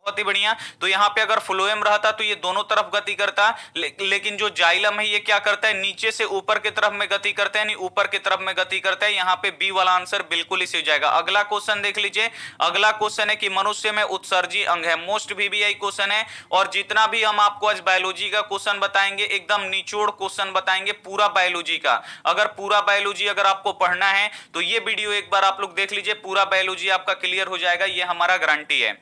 बहुत ही बढ़िया। तो यहाँ पे अगर फ्लोएम रहता तो ये दोनों तरफ गति करता, लेकिन जो जाइलम है ये क्या करता है, नीचे से ऊपर की तरफ में गति करता है, यानी ऊपर की तरफ में गति करता है। यहाँ पे बी वाला आंसर बिल्कुल ही सही हो जाएगा। अगला क्वेश्चन देख लीजिए। अगला क्वेश्चन है कि मनुष्य में उत्सर्जी अंग है, मोस्ट वीवीआई क्वेश्चन है। और जितना भी हम आपको आज बायोलॉजी का क्वेश्चन बताएंगे एकदम निचोड़ क्वेश्चन बताएंगे पूरा बायोलॉजी का। अगर पूरा बायोलॉजी अगर आपको पढ़ना है तो ये वीडियो एक बार आप लोग देख लीजिए, पूरा बायोलॉजी आपका क्लियर हो जाएगा, ये हमारा गारंटी है।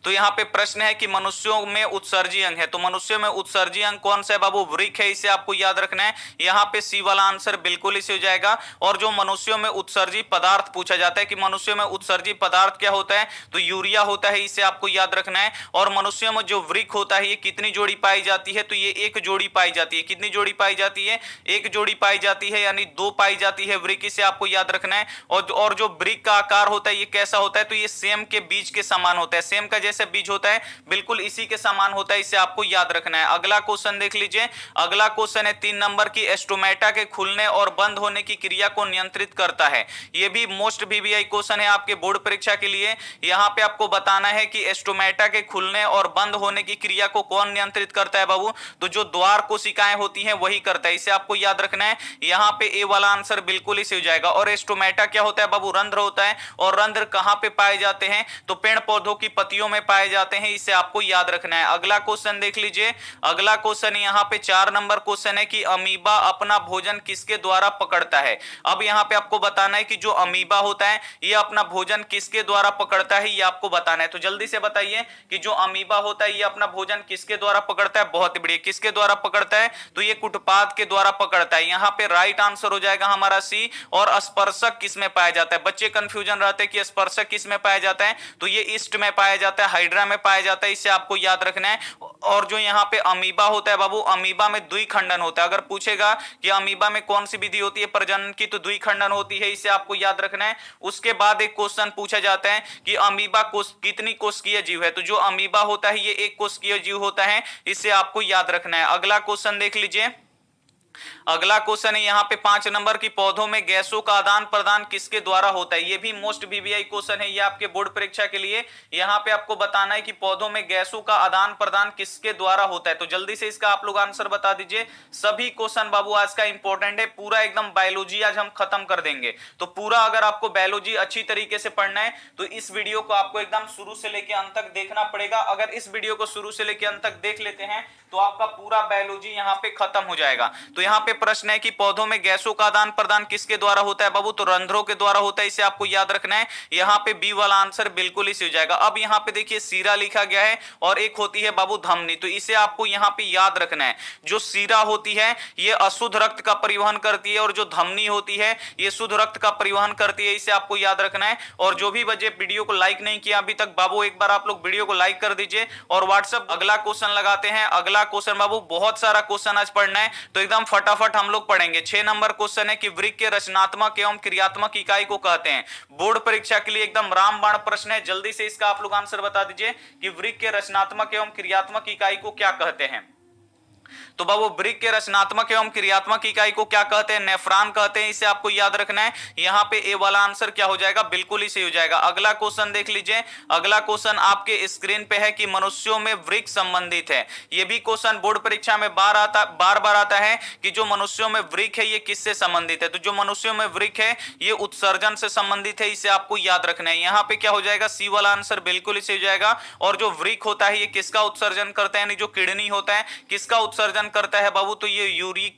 तो यहाँ पे प्रश्न है कि मनुष्यों में उत्सर्जी अंग है, तो मनुष्यों में उत्सर्जी अंग कौन सा है बाबू, वृक्क है, इसे आपको याद रखना है। यहाँ पे सी वाला आंसर बिल्कुल इसे हो जाएगा। और जो मनुष्यों में उत्सर्जी पदार्थ पूछा जाता है कि मनुष्यों में उत्सर्जी पदार्थ क्या होता है, तो यूरिया होता है, इसे आपको याद रखना है। और मनुष्यों में जो वृक्क होता है ये कितनी जोड़ी पाई जाती है, तो ये एक जोड़ी पाई जाती है। कितनी जोड़ी पाई जाती है, एक जोड़ी पाई जाती है, यानी दो पाई जाती है वृक्क, इसे आपको याद रखना है। और जो वृक्क का आकार होता है ये कैसा होता है, तो ये सेम के बीज के समान होता है, सेम का जैसे बीज होता है बिल्कुल इसी के समान होता है, इसे आपको याद रखना है। अगला क्वेश्चन देख लीजिए। अगला क्वेश्चन है 3 नंबर की, एस्टोमेटा के खुलने और बंद होने की क्रिया को नियंत्रित करता है। यह भी मोस्ट वीवीआई क्वेश्चन है आपके बोर्ड परीक्षा के लिए। यहां पे आपको बताना है कि एस्टोमेटा के खुलने और बंद होने की क्रिया को कौन नियंत्रित करता है बाबू, तो जो द्वार कोशिकाएं होती हैं वही करता है, इसे आपको याद रखना है। यहां पे ए वाला आंसर बिल्कुल ही सही हो जाएगा। और एस्टोमेटा क्या होता है बाबू, रंध्र होता है। और रंध्र कहां पे पाए जाते हैं, तो पेड़ पौधों की पत्तियों में पाए जाते हैं, इसे आपको याद रखना है। अगला क्वेश्चन देख लीजिए। अगला क्वेश्चन यहाँ पे 4 नंबर क्वेश्चन है कि अमीबा अपना भोजन किसके द्वारा पकड़ता है। अब यहाँ पे आपको बताना है कि जो अमीबा होता है ये अपना भोजन किसके द्वारा पकड़ता है, ये आपको बताना है। तो जल्दी से बताइए कि जो अमीबा होता है ये अपना भोजन किसके द्वारा पकड़ता है। बहुत ही बढ़िया, किसके द्वारा पकड़ता है, तो ये कुटपाद के द्वारा पकड़ता है। यहाँ पे राइट आंसर हो जाएगा हमारा सी। और स्पर्शक किस में पाया जाता है, बच्चे कंफ्यूजन रहते हैं कि स्पर्शक किस में पाया जाता है, तो ये ईस्ट में पाया जाता है, हाइड्रा में पाया जाता है, इसे आपको याद रखना है। और जो यहाँ पे अमीबा होता है बाबू, अमीबा में द्विखंडन होता है। अगर पूछेगा कि अमीबा में कौन सी विधि होती है प्रजनन की, तो द्विखंडन होती है, इसे आपको याद रखना है। उसके बाद एक क्वेश्चन पूछा जाता है कि अमीबा कितनी कोशिकीय जीव है, तो जो अमीबा होता है ये एक कोशिकीय जीव होता है, इसे आपको याद रखना है। अगला क्वेश्चन देख लीजिए। अगला क्वेश्चन है यहाँ पे 5 नंबर की, पौधों में गैसों का आदान प्रदान किसके द्वारा होता है। ये भी मोस्ट वीवीआई क्वेश्चन है, ये आपके बोर्ड परीक्षा के लिए। यहाँ पे आपको बताना है कि पौधों में गैसों का आदान प्रदान किसके द्वारा होता है। तो जल्दी से इसका आप लोग आंसर बता दीजिए। सभी क्वेश्चन बाबू आज का इंपॉर्टेंट है, पूरा एकदम बायोलॉजी आज हम खत्म कर देंगे। तो पूरा अगर आपको बायोलॉजी अच्छी तरीके से पढ़ना है तो इस वीडियो को आपको एकदम शुरू से लेकर अंत तक देखना पड़ेगा। अगर इस वीडियो को शुरू से लेकर अंत तक देख लेते हैं तो आपका पूरा बायोलॉजी यहाँ पे खत्म हो जाएगा। तो यहाँ पे प्रश्न है कि पौधों में गैसों का आदान प्रदान किसके द्वारा होता है बाबू, तो रंध्रों के द्वारा होता है, इसे आपको याद रखना है। यहाँ पे बी वाला आंसर बिल्कुल ही सही हो जाएगा। अब यहाँ पे देखिए सीरा लिखा गया है और एक होती है बाबू धमनी, तो इसे आपको यहाँ पे याद रखना है। जो सीरा होती है ये अशुद्ध रक्त का परिवहन करती है और जो धमनी होती है ये शुद्ध रक्त का परिवहन करती है, इसे आपको याद रखना है। और जो भी बच्चे वीडियो को लाइक नहीं किया अभी तक बाबू, एक बार आप लोग वीडियो को लाइक कर दीजिए और व्हाट्सएप। अगला क्वेश्चन लगाते हैं। अगला क्वेश्चन बाबू, बहुत सारा क्वेश्चन आज पढ़ना है तो एकदम फटाफट हम लोग पढ़ेंगे। 6 नंबर क्वेश्चन है कि वृक्क के रचनात्मक एवं क्रियात्मक इकाई को कहते हैं। बोर्ड परीक्षा के लिए एकदम रामबाण प्रश्न है, जल्दी से इसका आप लोग आंसर बता दीजिए कि वृक्क के रचनात्मक एवं क्रियात्मक इकाई को क्या कहते हैं। तो बाबू वृक्क के रचनात्मक एवं क्रियात्मक इकाई को क्या कहते हैं, नेफ्रॉन कहते हैं, इसे आपको याद रखना है। यहाँ पे ए वाला आंसर क्या हो जाएगा, बिल्कुल ही सही हो जाएगा। अगला क्वेश्चन देख लीजिए। अगला क्वेश्चन आपके स्क्रीन पे है कि मनुष्यों में वृक्क संबंधित है। ये भी क्वेश्चन बोर्ड परीक्षा में बार बार आता है कि जो मनुष्यों में वृक्क है ये किससे संबंधित है। तो जो मनुष्यों में वृक्क है ये उत्सर्जन से संबंधित है, इसे आपको याद रखना है। यहाँ पे क्या हो जाएगा, सी वाला आंसर बिल्कुल ही सही हो जाएगा। और जो वृक्क होता है ये किसका उत्सर्जन करता है, यानी जो किडनी होता है किसका उत्सर्जन करता है बाबू, तो ये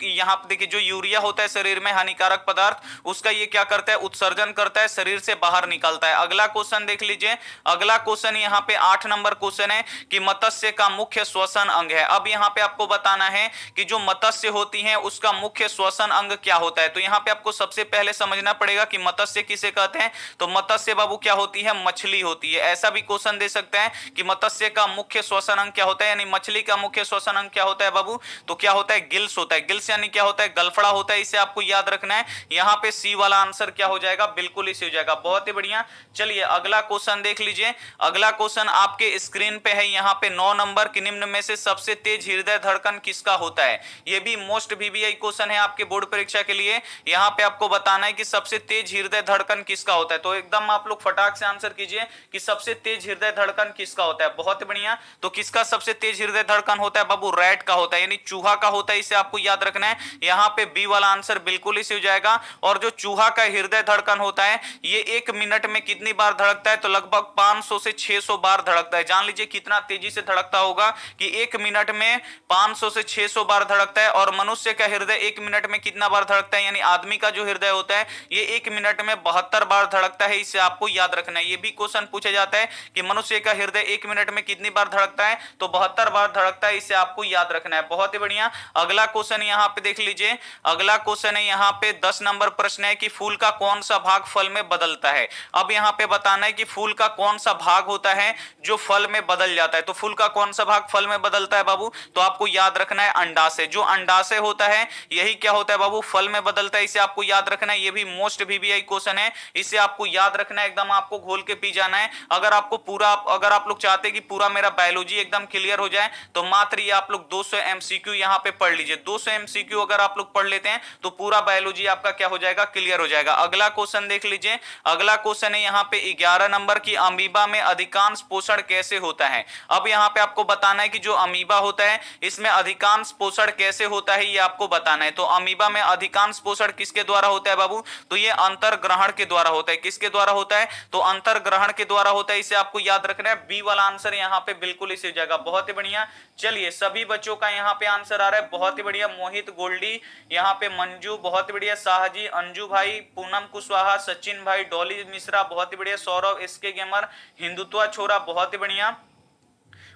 यहाँ पे देखिए जो यूरिया होता है शरीर में हानिकारक पदार्थ, उसका ये क्या करता है, उत्सर्जन करता है, शरीर से बाहर निकालता है। अगला क्वेश्चन देख लीजिए। अगला क्वेश्चन यहाँ पे 8 नंबर क्वेश्चन है कि मत्स्य का मुख्य श्वसन अंग है। अब यहाँ पे आपको बताना है कि जो मत्स्य होती है उसका मुख्य श्वसन अंग क्या होता है। तो यहाँ पे आपको सबसे पहले समझना पड़ेगा कि मत्स्य किसे कहते हैं। तो मत्स्य बाबू क्या होती है, मछली होती है। ऐसा भी क्वेश्चन दे सकता है कि मत्स्य का मुख्य श्वसन अंग क्या होता है, यानी मछली का मुख्य श्वसन अंग क्या होता है बाबू, बाबू? तो क्या होता है? गिल्स होता है। गिल्स यानी क्या होता है? गलफड़ा होता है, इसे आपको याद रखना है। यहाँ पे सी वाला आंसर क्या हो जाएगा? बिल्कुल इसे हो जाएगा। बहुत ही बढ़िया। चलिए अगला क्वेश्चन देख लीजिए। अगला क्वेश्चन आपके स्क्रीन पे है, यहाँ पे 9 नंबर की निम्न में से सबसे तेज हृदय धड़कन किसका होता है? ये भी मोस्ट वीवीआई क्वेश्चन है आपके बोर्ड परीक्षा के लिए। यहाँ पे आपको बताना है कि सबसे तेज हृदय धड़कन किसका होता है। तो एकदम आप लोग फटाक से आंसर कीजिए कि सबसे तेज हृदय धड़कन किसका होता है। बहुत बढ़िया। तो किसका सबसे तेज हृदय धड़कन होता है बाबू? रैट का होता है, यानी चूहा का होता है, इसे आपको याद रखना है। यहाँ पे बी वाला आंसर बिल्कुल इसे हो जाएगा। और जो चूहा का हृदय धड़कन होता है ये 1 मिनट में कितनी बार धड़कता है? तो लगभग 500 से 600 बार धड़कता है। जान लीजिए कितना तेजी से धड़कता होगा कि 1 मिनट में 500 से 600 बार धड़कता है। और मनुष्य का हृदय 1 मिनट में कितना बार धड़कता है? यानी आदमी का जो हृदय होता है ये 1 मिनट में 72 बार धड़कता है, इसे आपको याद रखना है। ये भी क्वेश्चन पूछा जाता है कि मनुष्य का हृदय 1 मिनट में कितनी बार धड़कता है? तो 72 बार धड़कता है, इसे आपको याद रखना है। बहुत ही बढ़िया। अगला क्वेश्चन यहाँ पे देख लीजिए। अगला क्वेश्चन है यहाँ पे 10 नंबर प्रश्न है कि फूल का कौन सा भाग फल में बदलता है। अब यहाँ पे बताना है कि फूल का कौन सा भाग होता है जो फल में बदल जाता है। तो फूल का कौन सा भाग फल में बदलता है बाबू? तो आपको याद रखना है अंडाशय। जो अंडाशय होता है यही क्या होता है बाबू? फल में बदलता है, इसे आपको याद रखना है। ये भी मोस्ट वीवीआई क्वेश्चन है, इसे आपको याद रखना है। एकदम आपको घोल के पी जाना है। अगर आप लोग चाहते हैं कि पूरा मेरा बायोलॉजी एकदम क्लियर हो जाए तो मात्र ये आप लोग 200 एमसीक्यू यहाँ पे पढ़ लीजिए। 200 एमसीक्यू अगर आप लोग पढ़ लेते हैं तो पूरा बायोलॉजी आपका क्या हो जाएगा? क्लियर हो जाएगा। अगला क्वेश्चन देख लीजिए। अगला क्वेश्चन है यहाँ पे 11 नंबर की, अमीबा में अधिकांश पोषण कैसे होता है। अब यहाँ पे आपको बताना है कि जो अमीबा होता है इसमें अधिकांश पोषण कैसे होता है, ये आपको बताना है। तो अमीबा में अधिकांश पोषण किसके द्वारा होता है बाबू? तो ये अंतर्ग्रहण के द्वारा होता है। किसके द्वारा होता है? तो अंतर्ग्रहण के द्वारा होता है, इसे आपको याद रखना है। बी वाला आंसर यहाँ पे बिल्कुल इसी जगह। बहुत ही बढ़िया। चलिए सभी बच्चों का यहाँ पे आंसर आ रहा है। बहुत ही बढ़िया। मोहित गोल्डी, यहाँ पे मंजू, बहुत ही बढ़िया। शाहजी, अंजू भाई, पूनम कुशवाहा, सचिन भाई, डॉली मिश्रा, बहुत ही बढ़िया। सौरभ, एसके गेमर, हिंदुत्वा छोरा, बहुत ही बढ़िया।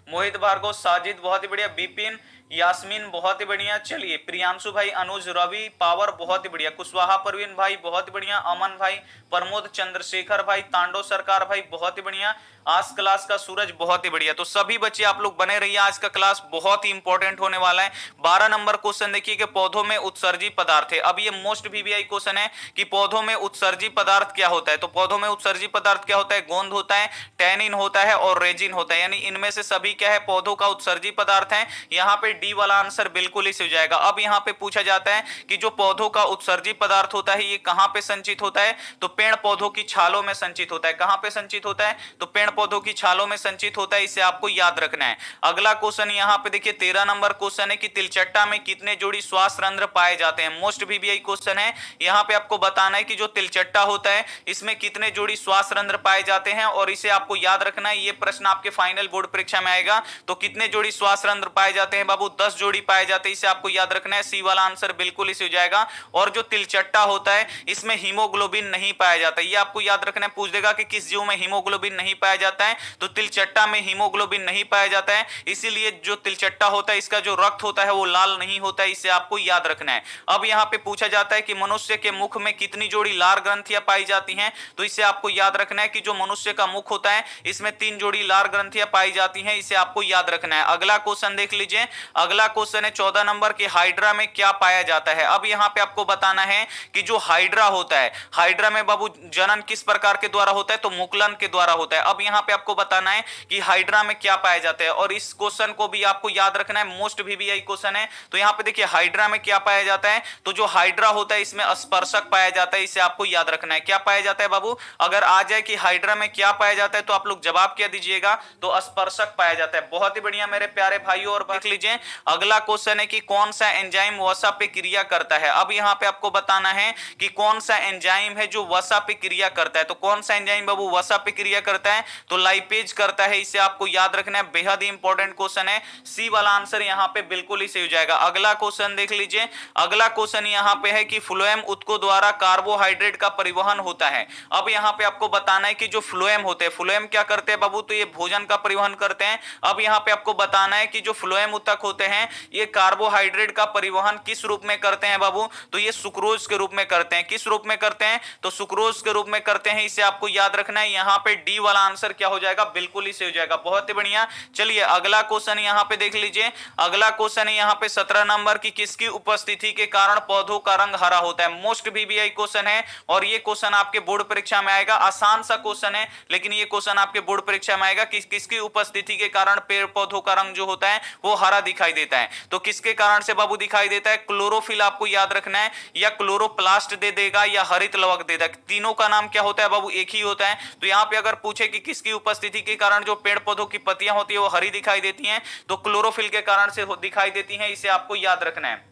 मोहित भार्गव, साजिद, बहुत ही बढ़िया। बिपिन, यास्मीन, बहुत ही बढ़िया। चलिए प्रियांशु भाई, अनुज, रवि, पावर, बहुत ही बढ़िया। कुशवाहा परवीन भाई, बहुत ही बढ़िया। अमन भाई, प्रमोद, चंद्रशेखर भाई, तांडव सरकार भाई, बहुत ही बढ़िया। आज क्लास का सूरज, बहुत ही बढ़िया। तो सभी बच्चे आप लोग बने रहिए, आज का क्लास बहुत ही इंपॉर्टेंट होने वाला है। 12 नंबर क्वेश्चन देखिए कि पौधों में उत्सर्जी पदार्थ है। अब ये मोस्ट वीवीआई क्वेश्चन है कि पौधों में उत्सर्जी पदार्थ क्या होता है। तो पौधों में उत्सर्जी पदार्थ क्या होता है? गोंद होता है, टैनिन होता है और रेजिन होता है। यानी इनमें से सभी क्या है? पौधों का उत्सर्जी पदार्थ है। यहाँ पे डी वाला आंसर बिल्कुल इसी हो जाएगा। अब यहाँ पे पूछा जाता है कि जो पौधों का उत्सर्जी पदार्थ होता है ये कहां पे संचित होता है? तो पेड़ पौधों की छालों में संचित होता है। कहां पे संचित होता है? तो पेड़ पौधों की छालों में संचित होता है, इसे आपको याद रखना है। अगला क्वेश्चन यहाँ पे देखिए 13 नंबर क्वेश्चन है कि तिलचट्टा में कितने जोड़ी श्वास रंध्र पाए जाते हैं। मोस्ट वीवीआई क्वेश्चन है। यहाँ पे आपको बताना है कि जो तिलचट्टा होता है इसमें कितने जोड़ी श्वास रंध्र पाए जाते हैं और इसे आपको याद रखना है। ये प्रश्न आपके फाइनल बोर्ड परीक्षा में आएगा। तो कितने जोड़ी श्वास रंध्र पाए जाते हैं बाबू? 10 जोड़ी पाए जाते हैं, इसे आपको याद रखना है। सी वाला आंसर बिल्कुल इसे हो जाएगा। और जो तिलचट्टा होता है इसमें हीमोग्लोबिन नहीं पाया जाता, ये आपको याद रखना है। पूछ देगा कि किस जीव में हीमोग्लोबिन नहीं पाया जाता है, तो तिलचट्टा में हीमोग्लोबिन नहीं पाया जाता है। इसीलिए जो तिलचट्टा होता है इसका जो रक्त होता है वो लाल नहीं होता है, इसे आपको याद रखना है। अब यहाँ पे पूछा जाता है कि मनुष्य के मुख में कितनी जोड़ी लार ग्रंथियां पाई जाती हैं। तो इसे आपको याद रखना है कि जो मनुष्य का मुख होता है इसमें 3 जोड़ी लार ग्रंथियां पाई जाती हैं, इसे आपको याद रखना है। अगला क्वेश्चन देख लीजिए। अगला क्वेश्चन है 14 नंबर की, हाइड्रा में क्या पाया जाता है। अब यहाँ पे आपको बताना है कि जो हाइड्रा होता है, हाइड्रा में बाबू जनन किस प्रकार के द्वारा होता है? तो मुकुलन के द्वारा होता है। अब यहाँ पे आपको बताना है कि हाइड्रा में क्या पाया जाता है और इस क्वेश्चन को भी आपको याद रखना है। मोस्ट वीवीआई क्वेश्चन है। तो यहाँ पे देखिए हाइड्रा में क्या पाया जाता है? तो जो हाइड्रा होता है इसमें स्पर्शक पाया जाता है, इसे आपको याद रखना है। क्या पाया जाता है बाबू? अगर आ जाए कि हाइड्रा में क्या पाया जाता है तो आप लोग जवाब क्या दीजिएगा? तो स्पर्शक पाया जाता है। बहुत ही बढ़िया मेरे प्यारे भाइयों। और देख लीजिए अगला क्वेश्चन है कि कौन सा एंजाइम वसा पे क्रिया करता है। अब यहाँ पे आपको बताना है कि कौन सा एंजाइम है जो वसा पे क्रिया करता है। तो कौन सा एंजाइम बाबू वसा पे क्रिया करता है? तो लाइपेज करता है, इसे आपको याद रखना है। बेहद ही इंपॉर्टेंट क्वेश्चन है। सी वाला आंसर यहाँ पे बिल्कुल ही सही हो जाएगा। अगला क्वेश्चन देख लीजिए। अगला क्वेश्चन यहाँ पे है कि फ्लोएम उत्तकों द्वारा कार्बोहाइड्रेट का परिवहन होता है। अब यहाँ पे आपको बताना है कि जो फ्लोएम होते हैं, फ्लोएम क्या करते हैं बाबू? तो ये भोजन का परिवहन करते हैं। अब यहाँ पे आपको बताना है कि जो फ्लोएम उत्तक होते हैं ये कार्बोहाइड्रेट का परिवहन किस रूप में करते हैं बाबू, तो ये सुक्रोज के रूप में करते हैं। किस रूप में करते हैं, तो सुक्रोज के रूप में करते हैं। इसे आपको याद रखना है। यहाँ पे डी वाला आंसर क्या हो जाएगा, बिल्कुल इसे हो जाएगा। बहुत ही बढ़िया। चलिए अगला क्वेश्चन यहाँ पे देख लीजिए। अगला क्वेश्चन है यहाँ पे 17 नंबर की, किसकी उपस्थिति के कारण पौधों का रंग हरा होता है। मोस्ट वीवीआई क्वेश्चन है और ये क्वेश्चन आपके बोर्ड परीक्षा में आएगा। आसान सा क्वेश्चन है लेकिन ये क्वेश्चन आपके बोर्ड परीक्षा में आएगा कि किसकी उपस्थिति के कारण पेड़ पौधों का रंग जो होता है वो हरा दिखाई देता है। तो किसके कारण से बाबू दिखाई देता है, क्लोरोफिल आपको याद रखना है, या क्लोरोप्लास्ट दे देगा या हरित लवक दे देगा। तीनों का नाम क्या होता है बाबू, एक ही होता है। तो यहाँ पे अगर पूछे कि किसकी उपस्थिति के कारण जो पेड़ पौधों की पत्तियां होती है वो हरी दिखाई देती हैं, तो क्लोरोफिल के कारण से दिखाई देती हैं। इसे आपको याद रखना है।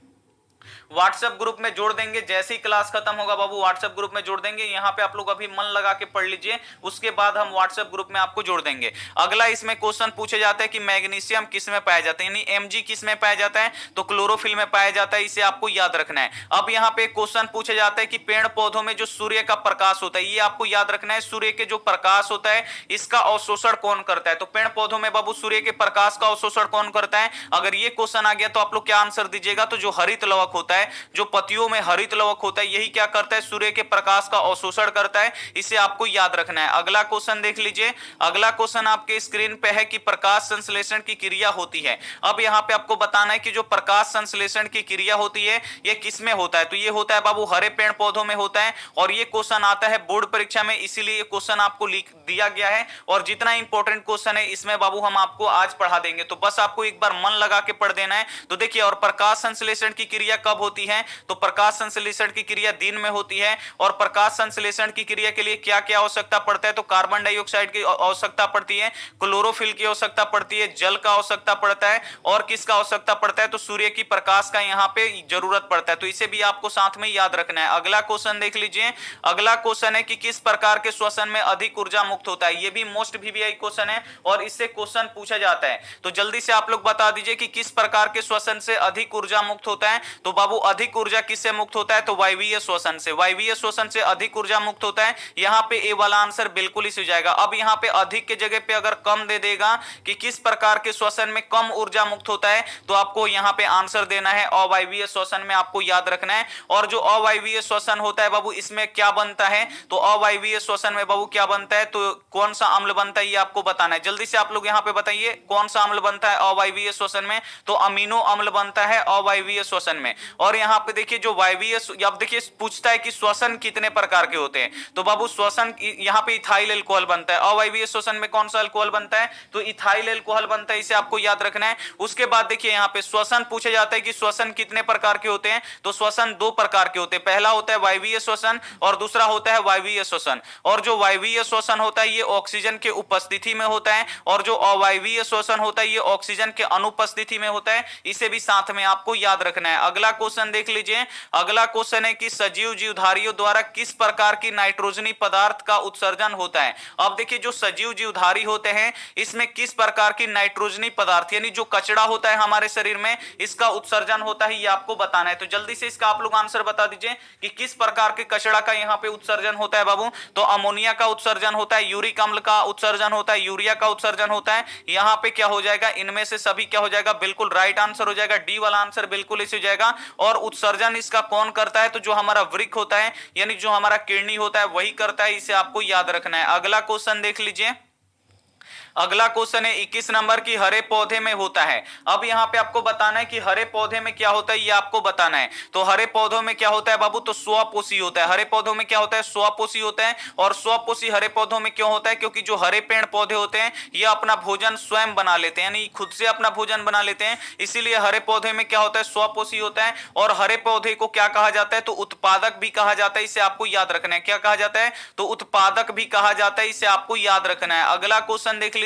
व्हाट्सएप ग्रुप में जोड़ देंगे, जैसे ही क्लास खत्म होगा बाबू व्हाट्सएप ग्रुप में जोड़ देंगे। यहाँ पे आप लोग अभी मन लगा के पढ़ लीजिए, उसके बाद हम व्हाट्सएप ग्रुप में आपको जोड़ देंगे। अगला इसमें क्वेश्चन पूछे जाते हैं कि मैग्नीशियम किस में पाया जाता है, यानी एमजी किस में पाया जाता है, तो क्लोरोफिल में पाया जाता है। इसे आपको याद रखना है। अब यहाँ पे क्वेश्चन पूछे जाता है कि पेड़ पौधों में जो सूर्य का प्रकाश होता है, ये आपको याद रखना है। सूर्य के जो प्रकाश होता है इसका अवशोषण कौन करता है, तो पेड़ पौधों में बाबू सूर्य के प्रकाश का अवशोषण कौन करता है। अगर ये क्वेश्चन आ गया तो आप लोग क्या आंसर दीजिएगा, तो जो हरित लवक होता है, जो पत्तियों में हरित लवक होता है, यही क्या करता है, सूर्य के प्रकाश का अवशोषण करता है। इसे आपको याद रखना है। अगला क्वेश्चन देख लीजिए। अगला क्वेश्चन आपके स्क्रीन पे है कि प्रकाश संश्लेषण की क्रिया होती है। अब यहाँ पे आपको बताना है कि जो प्रकाश संश्लेषण की क्रिया होती है ये किसमें होता है, तो ये होता है बाबू हरे पेड़ पौधों में होता है। और ये क्वेश्चन आता है बोर्ड परीक्षा में, इसीलिए ये क्वेश्चन आपको लिख दिया गया है। और जितना इंपॉर्टेंट क्वेश्चन है इसमें बाबू हम आपको आज पढ़ा देंगे, तो बस आपको एक बार मन लगा के पढ़ देना है। तो देखिए, और प्रकाश संश्लेषण की क्रिया कब होती है, तो प्रकाश संश्लेषण की क्रिया दिन में होती है। और प्रकाश संश्लेषण की क्रिया के लिए क्या क्या आवश्यकता पड़ता है, तो कार्बन डाइऑक्साइड की आवश्यकता पड़ती है, क्लोरोफिल की आवश्यकता पड़ती है, जल का आवश्यकता पड़ता है, और किसका आवश्यकता पड़ता है, तो सूर्य की प्रकाश का यहाँ पे जरूरत पड़ता है। तो इसे भी आपको साथ में याद रखना है। अगला क्वेश्चन देख लीजिए। अगला क्वेश्चन है कि किस प्रकार के श्वसन में अधिक ऊर्जा मुक्त होता है। ये भी मोस्ट वीवीआई क्वेश्चन है और इससे क्वेश्चन पूछा जाता है। तो जल्दी से आप लोग बता दीजिए कि किस प्रकार के श्वसन से अधिक ऊर्जा मुक्त होता है। तो बाबू अधिक ऊर्जा किससे मुक्त होता है, तो वायवीय श्वसन से। वायवीय श्वसन से अधिक ऊर्जा मुक्त होता है। यहाँ पे ए वाला आंसर बिल्कुल इसी हो जाएगा। अब यहाँ पे अधिक के जगह पे अगर कम दे देगा कि किस प्रकार के श्वसन में कम ऊर्जा मुक्त होता है, तो आपको यहाँ पे आंसर देना है अवायवीय श्वसन में, आपको याद रखना है। और जो अवायवीय श्वसन होता है बाबू, इसमें क्या बनता है, तो अवायवीय श्वसन में बाबू क्या बनता है, तो कौन सा अम्ल बनता है ये आपको बताना है। जल्दी से आप लोग यहाँ पे बताइए कौन सा अम्ल बनता है अवायवीय श्वसन में, तो अमीनो अम्ल बनता है अवायवीय श्वसन में। और यहाँ पे देखिए जो वायवीय, अब देखिए पूछता है कि श्वसन कितने प्रकार के होते हैं, तो बाबू श्वसन यहाँ पे इथाइल अल्कोहल बनता है। अवायवीय श्वसन में कौन सा अल्कोहल बनता है, तो इथाइल अल्कोहल बनता है। इसे आपको याद रखना है। उसके बाद देखिए यहाँ पे श्वसन पूछे जाता है कि श्वसन कितने प्रकार के होते हैं, तो श्वसन दो प्रकार के होते हैं। पहला होता है वायवीय श्वसन और दूसरा होता है वायवीय श्वसन। और जो वायवीय श्वसन होता है ये ऑक्सीजन के उपस्थिति में होता है, और जो अवायवीय श्वसन होता है ये ऑक्सीजन के अनुपस्थिति में होता है। इसे भी साथ में आपको याद रखना है। अगला क्वेश्चन देख लीजिए। अगला क्वेश्चन है कि सजीव जीवधारियों द्वारा किस प्रकार की नाइट्रोजनी पदार्थ का उत्सर्जन होता है। अब देखिए जो सजीव जीवधारी होते हैं इसमें किस प्रकार की नाइट्रोजनी पदार्थ, यानी जो कचरा होता है हमारे शरीर में, इसका उत्सर्जन होता है, ये आपको बताना है। तो जल्दी से इसका आप लोग आंसर बता दीजिए कि किस प्रकार के कचरा का यहाँ पे उत्सर्जन होता है बाबू, तो अमोनिया का उत्सर्जन होता है, यूरिक अम्ल का उत्सर्जन होता है, यूरिया का उत्सर्जन होता है। यहाँ पे क्या हो जाएगा, इनमें से सभी क्या हो जाएगा, बिल्कुल राइट आंसर हो जाएगा। डी वाला आंसर बिल्कुल इसी हो जाएगा। और उत्सर्जन इसका कौन करता है, तो जो हमारा वृक्क होता है, यानी जो हमारा किडनी होता है वही करता है। इसे आपको याद रखना है। अगला क्वेश्चन देख लीजिए। अगला क्वेश्चन है 21 नंबर की, हरे पौधे में होता है। अब यहाँ पे आपको बताना है कि हरे पौधे में क्या होता है, ये आपको बताना है। तो हरे पौधों में क्या होता है बाबू, तो स्वपोषी होता है। हरे पौधों में क्या होता है, स्वपोषी होता है। और स्वपोषी हरे पौधों में क्यों होता है, क्योंकि जो हरे पेड़ पौधे होते हैं ये अपना भोजन स्वयं बना लेते हैं, यानी खुद से अपना भोजन बना लेते हैं। इसीलिए हरे पौधे में क्या होता है, स्वपोषी होता है। और हरे पौधे को क्या कहा जाता है, तो उत्पादक भी कहा जाता है। इसे आपको याद रखना है। क्या कहा जाता है, तो उत्पादक भी कहा जाता है। इसे आपको याद रखना है। अगला क्वेश्चन देख लीजिए।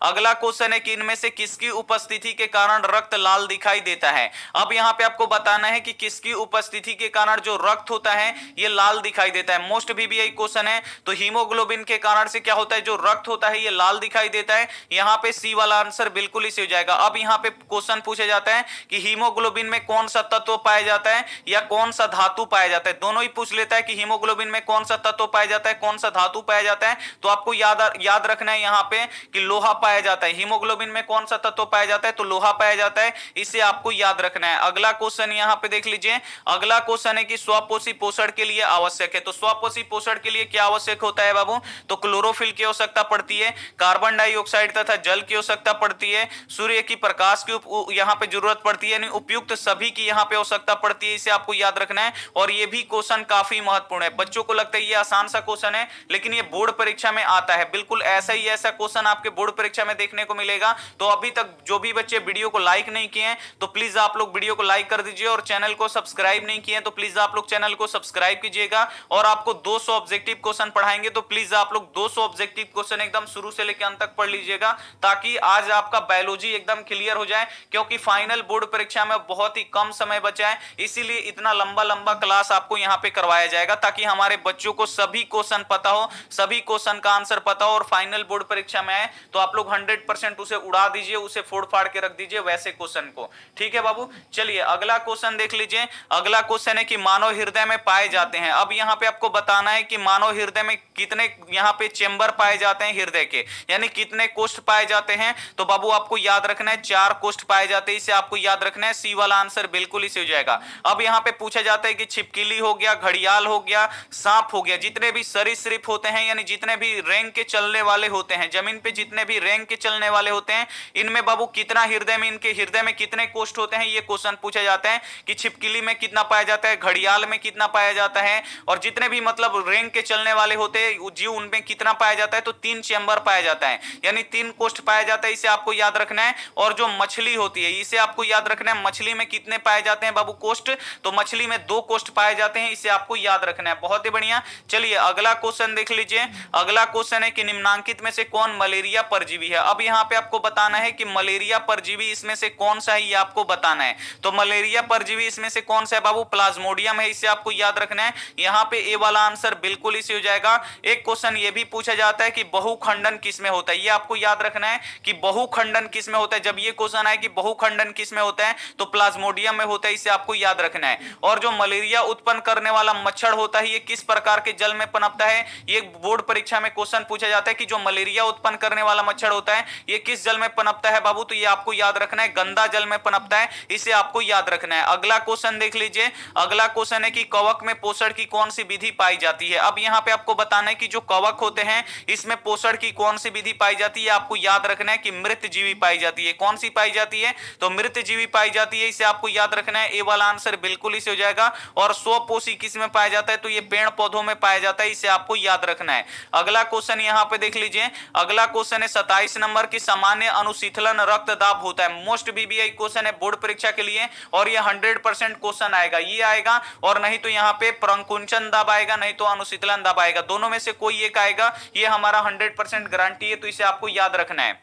अगला क्वेश्चन है कि इनमें से किसकी उपस्थिति के कारण रक्त लाल दिखाई देता है। अब यहां पे आपको बताना है कि किसकी उपस्थिति के कारण जो रक्त होता है ये लाल दिखाई देता है। मोस्ट वीवीआई क्वेश्चन है। तो हीमोग्लोबिन के कारण से क्या होता है, जो रक्त होता है ये लाल दिखाई देता है। यहां पे सी वाला आंसर बिल्कुल इसी हो जाएगा। अब यहां पे क्वेश्चन पूछा जाता है कि हीमोग्लोबिन में कौन सा तत्व पाया जाता है या कौन सा धातु पाया जाता है। दोनों ही पूछ लेता है कि हीमोग्लोबिन में कौन सा तत्व पाया जाता है, कौन सा धातु पाया जाता है। तो आपको याद रखना है यहाँ पे कि लोहा पाया जाता है। हीमोग्लोबिन में कौन सा तत्व पाया जाता है, तो लोहा पाया जाता है, इसे आपको याद रखना है। अगला क्वेश्चन यहाँ पे देख लीजिए, अगला क्वेश्चन है कि स्वपोषी पोषण के लिए आवश्यक है। तो स्वपोषी पोषण के लिए क्या आवश्यक होता है बाबू, तो क्लोरोफिल की आवश्यकता पड़ती है, कार्बन डाइऑक्साइड तथा जल की आवश्यकता पड़ती है, सूर्य की प्रकाश की यहाँ पे जरूरत पड़ती है, यानी उपयुक्त सभी की यहाँ पे आवश्यकता पड़ती है, इसे आपको याद रखना है। और ये भी क्वेश्चन काफी महत्वपूर्ण है, बच्चों को लगता है ये आसान सा क्वेश्चन है, लेकिन ये बोर्ड परीक्षा में आता है, बिल्कुल ऐसा ही ऐसा क्वेश्चन आपके बोर्ड परीक्षा में देखने को मिलेगा। तो अभी तक जो भी बच्चे वीडियो को लाइक नहीं किए हैं तो प्लीज आप लोग वीडियो को लाइक कर दीजिए, और चैनल को सब्सक्राइब नहीं किए तो प्लीज आप लोग चैनल को सब्सक्राइब कीजिएगा। और आपको 200 ऑब्जेक्टिव क्वेश्चन पढ़ाएंगे, तो प्लीज आप लोग 200 ऑब्जेक्टिव क्वेश्चन एकदम शुरू से लेकर अंत तक पढ़ लीजिएगा, ताकि आज आपका बायोलॉजी एकदम क्लियर हो जाए, क्योंकि फाइनल बोर्ड परीक्षा में बहुत ही कम समय बचा है, इसीलिए इतना लंबा लंबा क्लास आपको यहाँ पे करवाया जाएगा, ताकि हमारे बच्चों को सभी क्वेश्चन पता हो, सभी क्वेश्चन का आंसर पता हो, और फाइनल बोर्ड परीक्षा में आए तो आप लोग 100% उसे उड़ा दीजिए, उसे फोड़ फाड़ के रख दीजिए वैसे क्वेश्चन को। ठीक है बाबू, चलिए अगला क्वेश्चन देख लीजिए। अगला क्वेश्चन है कि मानव हृदय में पाए जाते हैं। अब यहाँ पे आपको बताना है कि मानव हृदय में कितने यहाँ पे चेंबर पाए जाते हैं हृदय के, यानी कितने कोष्ठ पाए जाते हैं। तो बाबू आपको याद रखना है 4 कोष्ठ पाए जाते हैं, इसे आपको याद रखना है, सी वाला आंसर बिल्कुल इसे हो जाएगा। अब यहाँ पे पूछा जाता है कि छिपकली हो गया, घड़ियाल हो गया, सांप हो गया, जितने भी सरीसृप होते हैं, यानी जितने भी रेंग के चलने वाले होते हैं, जमीन पे जितने भी रेंग के चलने वाले होते हैं, इनमें बाबू कितना हृदय में, इनके हृदय में कितने कोष्ठ होते हैं, ये क्वेश्चन पूछा जाता है कि छिपकली में कितना पाया जाता है, घड़ियाल में कितना पाया जाता है, और जितने भी मतलब रेंग के चलने वाले होते हैं जीव उनमें कितना पाया जाता है, तो 3 चेंबर पाया जाता है, यानी 3 कोष्ठ पाया जाता है, इसे आपको याद रखना है। और जो मछली होती है इसे आपको याद रखना है, मछली में कितने पाए जाते हैं बाबू कोष्ठ, तो मछली में 2 कोष्ठ पाए जाते हैं, इसे आपको याद रखना है। बहुत ही बढ़िया, चलिए अगला क्वेश्चन देख लीजिए। अगला क्वेश्चन है कि निम्नांकित में से कौन मलेरिया परजीवी है। अब यहाँ पे आपको बताना है कि मलेरिया परजीवी इसमें से कौन सा है, ये आपको बताना है। तो मलेरिया परजीवी इसमें से कौन सा है बाबू, प्लाज्मोडियम है, इसे आपको याद रखना है। यहाँ पे ए वाला आंसर बिल्कुल इसे हो जाएगा। एक क्वेश्चन ये भी पूछा जाता है कि बहुखंडन किसमें होता है, ये आपको याद रखना है कि बहुखंडन किसमें होता है। जब ये क्वेश्चन आए कि बहुखंडन किसमें होता है, तो प्लाज्मोडियम में होता है, इसे आपको याद रखना है। और जो मलेरिया उत्पन्न करने वाला मच्छर होता है, ये किस प्रकार के जल में पनपता है, ये बोर्ड परीक्षा में क्वेश्चन पूछा जाता है कि जो मलेरिया उत्पन्न करने वाला मच्छर होता है ये किस जल में पनपता है बाबू, तो ये आपको याद रखना है, गंदा जल में पनपता है, इसे आपको याद रखना है। अगला क्वेश्चन देख लीजिए। अगला क्वेश्चन है कि कवक में पोषण की कौन सी विधि पाई जाती है। अब यहाँ पे आपको बताना है कि जो कवक होते हैं इसमें पोषण की कौन सी विधि पाई जाती है, आपको याद रखना है कि मृत जीवी पाई जाती है। कौन सी पाई जाती है, तो मृत जीवी पाई जाती है, इसे आपको याद रखना है। ए वाला आंसर बिल्कुल इसे हो जाएगा। और स्वपोषी किस में पाया जाता है, तो ये पेड़ पौधों में पाया जाता है, इसे आपको याद रखना है। अगला क्वेश्चन यहाँ पे देख लीजिए। अगला क्वेश्चन है 27 नंबर की सामान्य अनुशीतलन रक्तदाब होता है। मोस्ट बीबीआई क्वेश्चन है बोर्ड परीक्षा के लिए, और ये 100% क्वेश्चन आएगा, ये आएगा, और नहीं तो यहाँ पे प्रंकुंचन दाब आएगा, नहीं तो अनुशीतलन दाब आएगा, दोनों में से कोई एक आएगा, ये हमारा 100% गारंटी है, तो इसे आपको याद रखना है।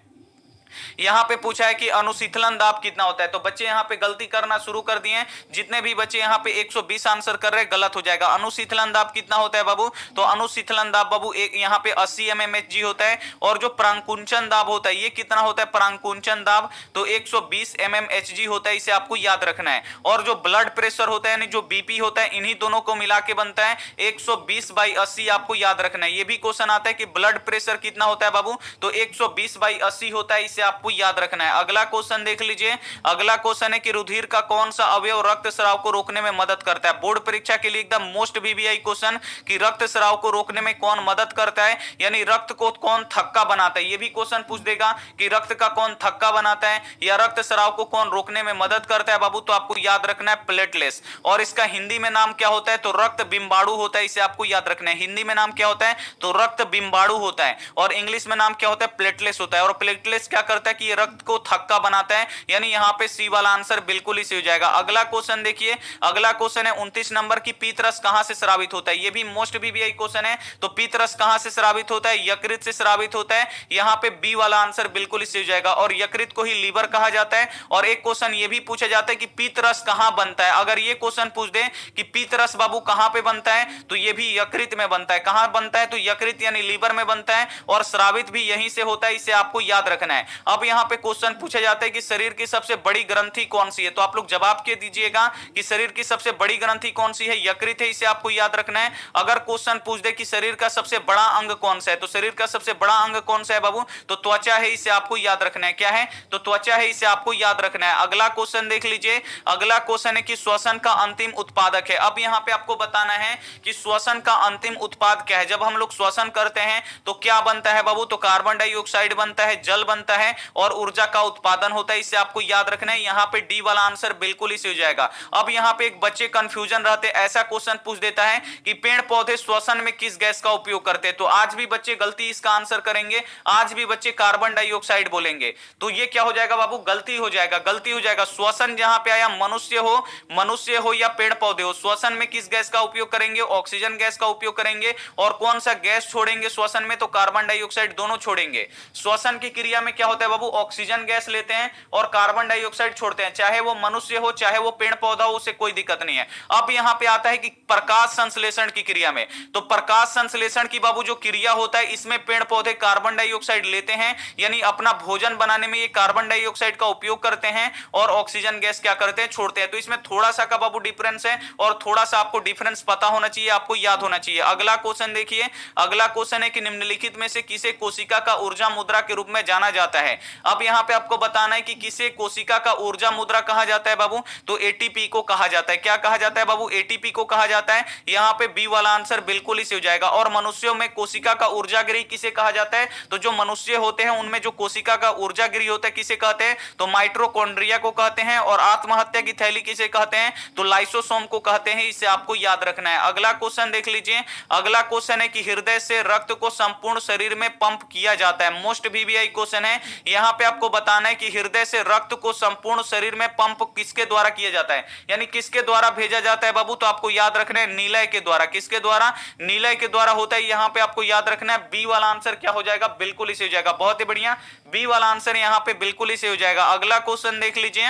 यहां पे पूछा है कि अनुशीतलन दाब कितना होता है, तो बच्चे यहां पे गलती करना शुरू कर दिए। जितने भी बच्चे यहां पे 120 आंसर कर रहे हैं, गलत हो जाएगा। अनुशीतलन दाब कितना होता है बाबू, तो अनुशीतलन दाब बाबू एक यहां पे 80 mmHg होता है। और जो प्रांकुंचन दाब होता है ये कितना होता है, प्रांकुंचन दाब तो 120 mmHg होता है, इसे आपको याद रखना है। और जो ब्लड प्रेशर होता है यानी जो बीपी होता है, इन्हीं दोनों को मिला के बनता है 120/80, आपको याद रखना है। ये भी क्वेश्चन आता है कि ब्लड प्रेशर कितना होता है बाबू, तो 120/80 होता है, इसे आपको याद रखना है। अगला क्वेश्चन देख लीजिए। अगला क्वेश्चन है कि रुधिर का कौन सा अवयव रक्त स्राव को रोकने में मदद करता है। बोर्ड परीक्षा के लिए एकदम मोस्ट बीबीआई क्वेश्चन कि रक्त स्राव को रोकने में कौन मदद करता है, यानी रक्त को कौन थक्का बनाता है। ये भी क्वेश्चन पूछ देगा कि रक्त का कौन थक्का बनाता है या रक्त स्राव को कौन रोकने में मदद करता है बाबू, तो आपको याद रखना है प्लेटलेट्स। और इसका हिंदी में नाम क्या होता है, तो रक्त बिंबाणु होता है, इसे आपको याद रखना है। हिंदी में नाम क्या होता है, तो रक्त बिंबाणु होता है, और इंग्लिश में नाम क्या होता है, प्लेटलेट्स होता है। और प्लेटलेट्स क्या करता है कि ये रक्त को थक्का बनाता है, यानी यहां पे सी वाला आंसर बिल्कुल ही सही हो जाएगा। अगला क्वेश्चन देखिए। अगला क्वेश्चन है 29 नंबर की पीतरस कहां से स्रावित होता है। ये भी मोस्ट बीबीआई क्वेश्चन है। तो पीतरस कहां से स्रावित होता है, यकृत से स्रावित होता है, यहां पे बी वाला आंसर बिल्कुल ही सही हो जाएगा। और यकृत को ही लीवर कहा जाता है। और एक क्वेश्चन ये भी पूछा जाता है कि पीतरस कहां बनता है। अगर ये क्वेश्चन पूछ दे कि पीतरस बाबू कहां पे बनता है, तो ये भी यकृत में बनता है। कहां बनता है, तो यकृत यानी लीवर में बनता है, और स्रावित भी यहीं से होता है, इसे आपको याद रखना है। अब यहाँ पे क्वेश्चन पूछा जाता है कि शरीर की सबसे बड़ी ग्रंथि कौन सी है, तो आप लोग जवाब के दीजिएगा कि शरीर की सबसे बड़ी ग्रंथि कौन सी है, यकृत है, इसे आपको याद रखना है। अगर क्वेश्चन पूछ दे कि शरीर का सबसे बड़ा अंग कौन सा है, तो शरीर का सबसे बड़ा अंग कौन सा है बाबू, तो त्वचा है, इसे आपको याद रखना है। क्या है, तो त्वचा है, इसे आपको याद रखना है। अगला क्वेश्चन देख लीजिए, अगला क्वेश्चन है कि श्वसन का अंतिम उत्पादक है। अब यहाँ पे आपको बताना है कि श्वसन का अंतिम उत्पाद क्या है। जब हम लोग श्वसन करते हैं तो क्या बनता है बाबू, तो कार्बन डाइऑक्साइड बनता है, जल बनता है और ऊर्जा का उत्पादन होता है, इसे आपको याद रखना है। यहाँ पे डी वाला आंसर बिल्कुल इसे हो जाएगा। अब यहाँ पे एक बच्चे कंफ्यूजन रहते, ऐसा क्वेश्चन पूछ देता है कि पेड़ पौधे श्वसन में किस गैस का उपयोग करते हैं, तो आज भी बच्चे गलती इसका आंसर करेंगे, आज भी बच्चे कार्बन डाइऑक्साइड बोलेंगे, तो ये क्या हो जाएगा बाबू, गलती हो जाएगा, गलती हो जाएगा। श्वसन जहां पे आया, मनुष्य हो या पेड़ पौधे हो, श्वसन में किस गैस का उपयोग करेंगे, ऑक्सीजन गैस का उपयोग करेंगे। और कौन सा गैस छोड़ेंगे श्वसन में, तो कार्बन डाइऑक्साइड, दोनों छोड़ेंगे। श्वसन की क्रिया में क्या होता है बाबू, ऑक्सीजन गैस लेते हैं और कार्बन डाइऑक्साइड छोड़ते हैं, चाहे वो मनुष्य हो चाहे वो पेड़ पौधा हो, उसे कोई दिक्कत नहीं है। अब यहां पे आता है कि प्रकाश संश्लेषण की क्रिया में, तो प्रकाश संश्लेषण की बाबू जो क्रिया होता है, इसमें पेड़ पौधे कार्बन डाइऑक्साइड लेते हैं, यानी अपना भोजन बनाने में ये कार्बन डाइऑक्साइड का उपयोग करते हैं और ऑक्सीजन गैस क्या करते हैं, छोड़ते हैं। तो इसमें थोड़ा सा का बाबू डिफरेंस है और थोड़ा सा आपको डिफरेंस पता होना चाहिए, आपको याद होना चाहिए। अगला क्वेश्चन देखिए, अगला क्वेश्चन है कि निम्नलिखित में से किसे कोशिका का ऊर्जा मुद्रा के रूप में जाना जाता है। अब यहां पे आपको बताना है कि किसे कोशिका का ऊर्जा मुद्रा कहा जाता है बाबू, तो एटीपी को कहा जाता है। क्या कहा जाता है बाबू, एटीपी को कहा जाता है। यहां पे बी वाला आंसर बिल्कुल ही सही हो जाएगा। और मनुष्यों में कोशिका का ऊर्जागृह किसे कहा जाता है, तो जो मनुष्य होते हैं उनमें जो कोशिका का ऊर्जागृह होता है किसे कहते हैं, तो माइटोकॉन्ड्रिया को कहते हैं। और आत्महत्या की थैली किसे कहते हैं, तो लाइसोसोम को कहते हैं, इसे आपको याद रखना है। अगला क्वेश्चन देख लीजिए, अगला क्वेश्चन है कि हृदय से रक्त को संपूर्ण शरीर में पंप किया जाता है। मोस्ट वीवीआई क्वेश्चन है। यहां पे आपको बताना है कि हृदय से रक्त को संपूर्ण शरीर में पंप किसके द्वारा किया जाता है, यानी किसके द्वारा भेजा जाता है बाबू, तो आपको याद रखना है नीलय के द्वारा। किसके द्वारा, नीलय के द्वारा होता है। यहां पे आपको याद रखना है बी वाला आंसर क्या हो जाएगा, बिल्कुल इसे हो जाएगा। बहुत ही बढ़िया, बी वाला आंसर यहां पे बिल्कुल इसे हो जाएगा। अगला क्वेश्चन देख लीजिए,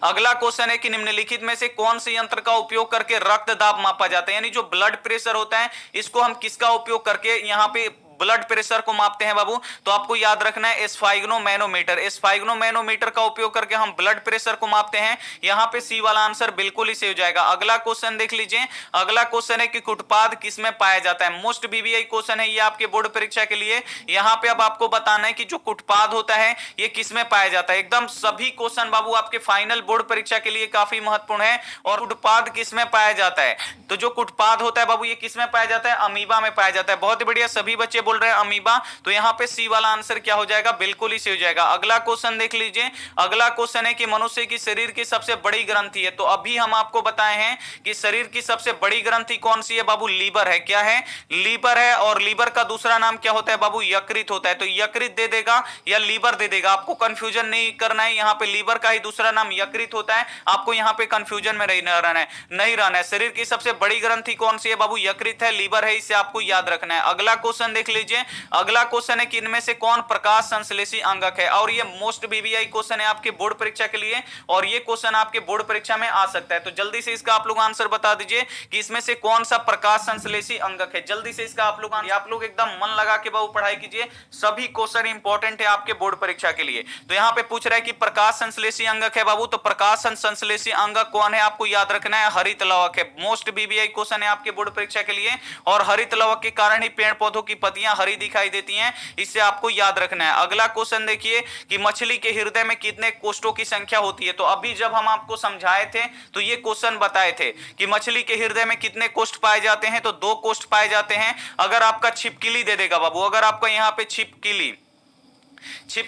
अगला क्वेश्चन है कि निम्नलिखित में से कौन से यंत्र का उपयोग करके रक्त दाब मापा जाता है, यानी जो ब्लड प्रेशर होता है इसको हम किसका उपयोग करके यहां पे ब्लड प्रेशर को मापते हैं बाबू, तो आपको याद रखना है स्फाइग्नोमैनोमीटर। स्फाइग्नोमैनोमीटर का उपयोग करके हम ब्लड प्रेशर को मापते हैं। यहां पे सी वाला आंसर बिल्कुल ही सही हो जाएगा। अगला क्वेश्चन देख लीजिए, अगला क्वेश्चन है कि कुटपाद किसमें पाया जाता है। मोस्ट वीवीआई क्वेश्चन है ये आपके बोर्ड परीक्षा के लिए। यहां पे अब आपको बताना है कि जो कुटपाद होता है ये किसमें पाया जाता है। एकदम सभी क्वेश्चन बाबू आपके फाइनल बोर्ड परीक्षा के लिए काफी महत्वपूर्ण है। और कुटपाद किसमें पाया जाता है, तो जो कुटपाद होता है बाबू ये किसमें पाया जाता है, अमीबा में पाया जाता है। बहुत ही बढ़िया, सभी बच्चे बोल रहे हैं अमीबा, तो यहां पे सी वाला आंसर क्या हो जाएगा, बिल्कुल ही सही हो जाएगा। अगला क्वेश्चन देख लीजिए, अगला क्वेश्चन है कि मनुष्य की शरीर की सबसे बड़ी ग्रंथि है। तो अभी हम आपको बताए हैं कि शरीर की सबसे बड़ी ग्रंथि कौन सी है बाबू, लीवर है। क्या है, लीवर है। और लीवर का दूसरा नाम क्या होता है बाबू, यकृत होता है। तो यकृत दे देगा या लीवर दे देगा, आपको कंफ्यूजन नहीं करना है। यहां पे लीवर का ही दूसरा नाम यकृत होता है, आपको यहां पे कंफ्यूजन में नहीं रहना है। शरीर की सबसे बड़ी ग्रंथि कौन सी है बाबू, यकृत है, लीवर है, इसे आपको याद रखना है। अगला क्वेश्चन देख लीजिए, अगला क्वेश्चन है कि इनमें से कौन प्रकाश संश्लेषी अंगक है। और ये मोस्ट वीवीआई क्वेश्चन है आपके बोर्ड परीक्षा के लिए, और ये क्वेश्चन आपके बोर्ड परीक्षा में आ सकता है। तो जल्दी से इसका आप लोग आंसर बता दीजिए कि इसमें से कौन सा प्रकाश संश्लेषी अंगक है। जल्दी से इसका आप लोग एकदम मन लगा के बाबू पढ़ाई कीजिए, सभी क्वेश्चन इंपॉर्टेंट है आपके बोर्ड परीक्षा के लिए। तो यहाँ पे पूछ रहा है कि प्रकाश संश्लेषी अंगक है बाबू, तो प्रकाश संश्लेषी अंगक कौन है, आपको याद रखना है हरित लवक है। मोस्ट वीवीआई क्वेश्चन है आपके बोर्ड परीक्षा के लिए, और हरित लवक के कारण ही पेड़ पौधों की पत्तियां हरी दिखाई देती हैं, इससे आपको याद रखना है। अगला क्वेश्चन देखिए कि मछली के हृदय में कितने कोष्ठों की संख्या होती है। तो अभी जब हम आपको समझाए थे तो ये क्वेश्चन बताए थे कि मछली के हृदय में कितने कोष्ठ पाए जाते हैं, तो 2 कोष्ठ पाए जाते हैं। अगर आपका छिपकली दे देगा बाबू, अगर आपका यहाँ पे छिपकली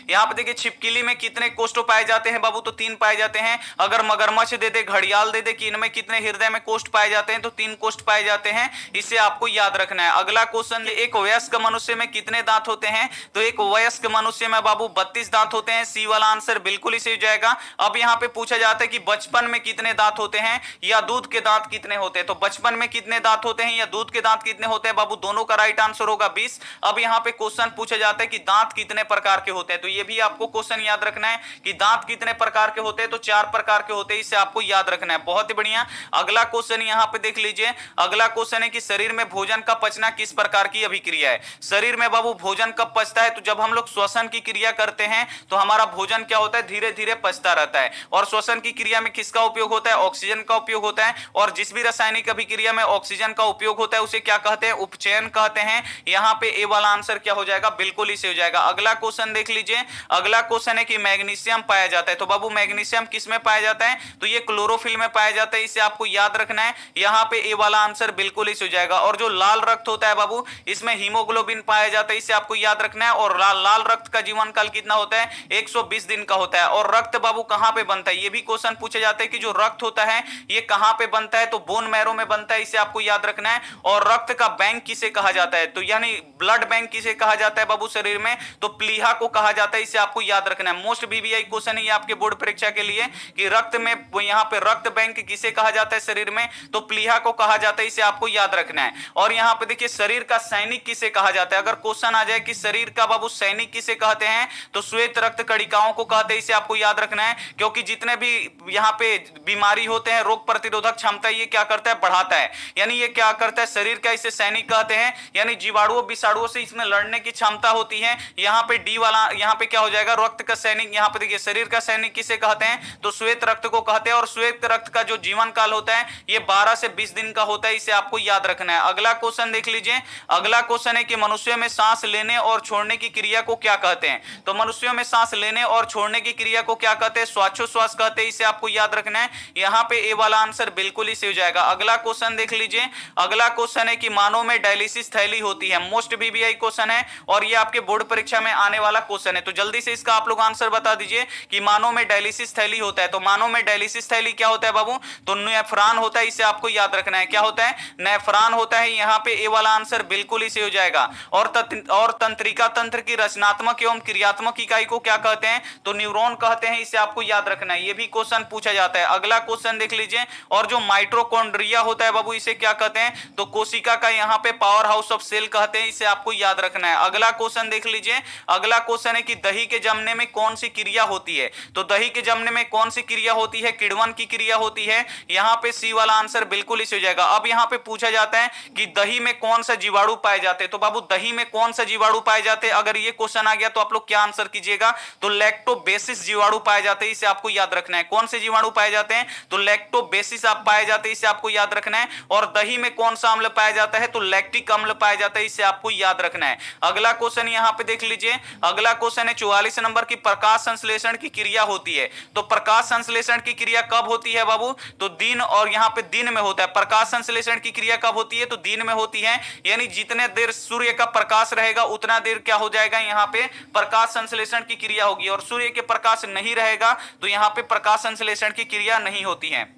यहां पे देखिए छिपकली में कितने कोष्ठ पाए जाते हैं बाबू, तो 3 पाए जाते हैं। अगर मगरमच्छ दे दे, घड़ियाल दे दे कि इनमें कितने हृदय में कोष्ठ पाए जाते हैं, तो 3 कोष्ठ पाए जाते हैं, इसे आपको याद रखना है। अगला क्वेश्चन, एक वयस्क मनुष्य में कितने दांत होते हैं, तो एक वयस्क मनुष्य में बाबू 32 दांत होते हैं। सी वाला आंसर बिल्कुल ही सही हो जाएगा। अब यहाँ पे पूछा जाता है कि बचपन में कितने दांत होते हैं या दूध के दांत कितने होते हैं। तो बचपन में कितने दांत होते हैं या दूध के दांत कितने होते हैं बाबू, दोनों का राइट आंसर होगा 20। अब यहाँ पे क्वेश्चन पूछा जाता है कि दांत कितने प्रकार के होते हैं, तो ये भी आपको क्वेश्चन याद रखना है कि दांत कितने प्रकार के होते हैं, तो 4 प्रकार के होते हैं, इसे आपको याद रखना है। बहुत ही बढ़िया। अगला क्वेश्चन यहां पे देख लीजिए। अगला क्वेश्चन है कि शरीर में भोजन का पचना किस प्रकार की अभिक्रिया है। शरीर में बाबू भोजन कब पचता है, तो जब हम लोग श्वसन की क्रिया करते हैं तो हमारा भोजन क्या होता है, धीरे धीरे पचता रहता है। और श्वसन की क्रिया में किसका उपयोग होता है, ऑक्सीजन का उपयोग होता है। और जिस भी रासायनिक अभिक्रिया में ऑक्सीजन का उपयोग होता है उसे क्या कहते हैं, उपचयन कहते हैं। यहां पे ए वाला आंसर क्या हो जाएगा, बिल्कुल इसे हो जाएगा। अगला क्वेश्चन देख लीजिए। अगला क्वेश्चन है कि मैग्नीशियम पाया जाता है, तो बाबू मैग्नीशियम किस में पाया जाता है, तो ये क्लोरोफिल में पाया जाता है, इसे आपको याद रखना है। यहां पे ए वाला आंसर बिल्कुल इसे हो जाएगा। और जो लाल रक्त होता है बाबू, इसमें हीमोग्लोबिन पाया जाता है, इसे आपको याद रखना है। और लाल रक्त का जीवन काल कितना होता है, 120 दिन का होता है। और रक्त बाबू कहां पे बनता है, ये भी क्वेश्चन पूछे जाते हैं कि जो रक्त होता है ये कहां पे बनता है, तो बोन मैरो में बनता है, इसे आपको याद रखना है। और रक्त का बैंक किसे कहा जाता है, तो यानी ब्लड बैंक किसे कहा जाता है बाबू शरीर में, तो प्लीहा को कहा जाता है, इसे आपको याद रखना है। मोस्ट बीबीआई क्वेश्चन है ये आपके बोर्ड परीक्षा के लिए कि रक्त में यहां पे रक्त बैंक किसे कहा जाता है शरीर में, तो प्लीहा को कहा जाता है, इसे आपको याद रखना है। और यहां पे देखिए शरीर का सैनिक किसे कहा जाता है। अगर क्वेश्चन आ जाए कि शरीर का बाबू सैनिक किसे कहते हैं, तो श्वेत रक्त कणिकाओं को कहते हैं, इसे आपको याद रखना है। क्योंकि जितने भी यहां पे बीमारी होते हैं, रोग प्रतिरोधक क्षमता ये क्या करता है, बढ़ाता है। यानी ये क्या करता है, शरीर का इसे सैनिक कहते हैं। यानी जीवाणुओं विषाणुओं से इसमें लड़ने की क्षमता होती है। यहां पे डी वाला यहां पे क्या हो जाएगा, रक्त का सैनिक। यहां पे देखिए शरीर का सैनिक किसे कहते हैं, तो श्वेत रक्त को कहते हैं। और श्वेत रक्त का जो जीवन काल होता है ये 12 से 20 दिन का होता है, इसे आपको याद रखना है। अगला क्वेश्चन देख लीजिए। अगला क्वेश्चन है कि मनुष्यों में सांस लेने और छोड़ने की क्रिया को क्या कहते हैं, तो मनुष्यों में सांस लेने और छोड़ने की क्रिया को क्या कहते हैं, श्वासोच्छ्वास कहते हैं, इसे आपको याद रखना है। यहां पे ए वाला आंसर बिल्कुल ही सही हो जाएगा। अगला क्वेश्चन देख लीजिए। अगला क्वेश्चन है कि मानव में डायलिसिस थैली होती है। मोस्ट बीबीआई क्वेश्चन है और ये आपके बोर्ड परीक्षा में आने वाला क्वेश्चन है, तो जल्दी से इसका आप लोग आंसर बता दीजिए कि मानव में डायलिसिस थैली होता है। तो मानव में डायलिसिस थैली क्या होता है बाबू, तो नेफ्रॉन होता है, इसे आपको याद रखना है। क्या होता है, नेफ्रॉन होता है। यहां पे ए वाला आंसर बिल्कुल ही सही हो जाएगा। और तंत्रिका तंत्र की रचनात्मक एवं क्रियात्मक इकाई को क्या कहते हैं, तो न्यूरॉन कहते हैं, इसे आपको याद रखना है। ये भी क्वेश्चन पूछा जाता है। अगला क्वेश्चन देख लीजिए। और जो माइटोकॉन्ड्रिया होता है बाबू, इसे क्या कहते हैं, तो कोशिका का यहां पे पावर हाउस ऑफ सेल कहते हैं, इसे आपको याद रखना है। अगला क्वेश्चन देख लीजिए। अगला क्वेश्चन है कि दही के जमने में कौन सी क्रिया होती है, तो दही के जमने में कौन सी क्रिया होती है, किण्वन की क्रिया होती है। यहां पे सी वाला आंसर बिल्कुल इसे हो जाएगा। अब यहां पे पूछा जाता है कि दही में कौन सा जीवाणु पाए जाते हैं, तो बाबू दही में कौन सा जीवाणु पाए जाते हैं, अगर ये क्वेश्चन आ गया तो आप लोग क्या आंसर कीजिएगा, तो लैक्टोबेसिस जीवाणु पाए जाते हैं, इसे आपको याद रखना है। कौन से जीवाणु पाए जाते हैं, तो लैक्टोबेसिस आप पाए जाते हैं, इसे आपको याद रखना है। और दही में कौन सा अम्ल पाया जाता है, तो लैक्टिक अम्ल पाया जाता है, इसे आपको याद रखना है। अगला क्वेश्चन यहां पे देख लीजिए। अगला क्वेश्चन है 44 नंबर की प्रकाश संश्लेषण की क्रिया होती है। तो प्रकाश संश्लेषण की क्रिया कब होती है बाबू, तो दिन, और यहां पे दिन में होता है। प्रकाश संश्लेषण की क्रिया कब होती है, तो दिन में होती है। यानी जितने देर सूर्य का प्रकाश रहेगा उतना देर क्या हो जाएगा, यहां पे प्रकाश संश्लेषण की क्रिया होगी। और सूर्य के प्रकाश नहीं रहेगा तो यहां पे प्रकाश संश्लेषण की क्रिया नहीं होती है।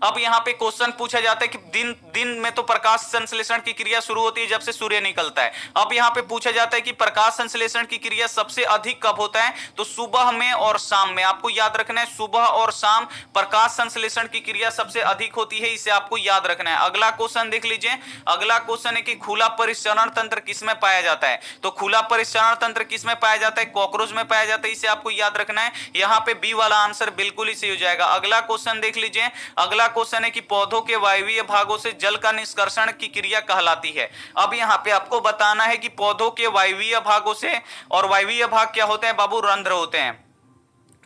अब यहां पे क्वेश्चन पूछा जाता है कि दिन में तो प्रकाश संश्लेषण की क्रिया शुरू होती है जब से सूर्य निकलता है। अब यहां पे पूछा जाता है कि प्रकाश संश्लेषण की क्रिया सबसे अधिक कब होता है, तो सुबह में और शाम में। आपको याद रखना है सुबह और शाम प्रकाश संश्लेषण की क्रिया सबसे अधिक होती है, इसे आपको याद रखना है। अगला क्वेश्चन देख लीजिए। अगला क्वेश्चन है कि खुला परिसरण तंत्र किसमें पाया जाता है, तो खुला परिसरण तंत्र किसमें पाया जाता है, कॉकरोच में पाया जाता है, इसे आपको याद रखना है। यहां पे बी वाला आंसर बिल्कुल ही सही हो जाएगा। अगला क्वेश्चन देख लीजिए। अगला क्वेश्चन है कि पौधों के वायवीय भागों से जल का निष्कर्षण की क्रिया कहलाती है। अब यहां पे आपको बताना है कि पौधों के वायवीय भागों से, और वायवीय भाग क्या होते हैं बाबू, रंध्र होते हैं।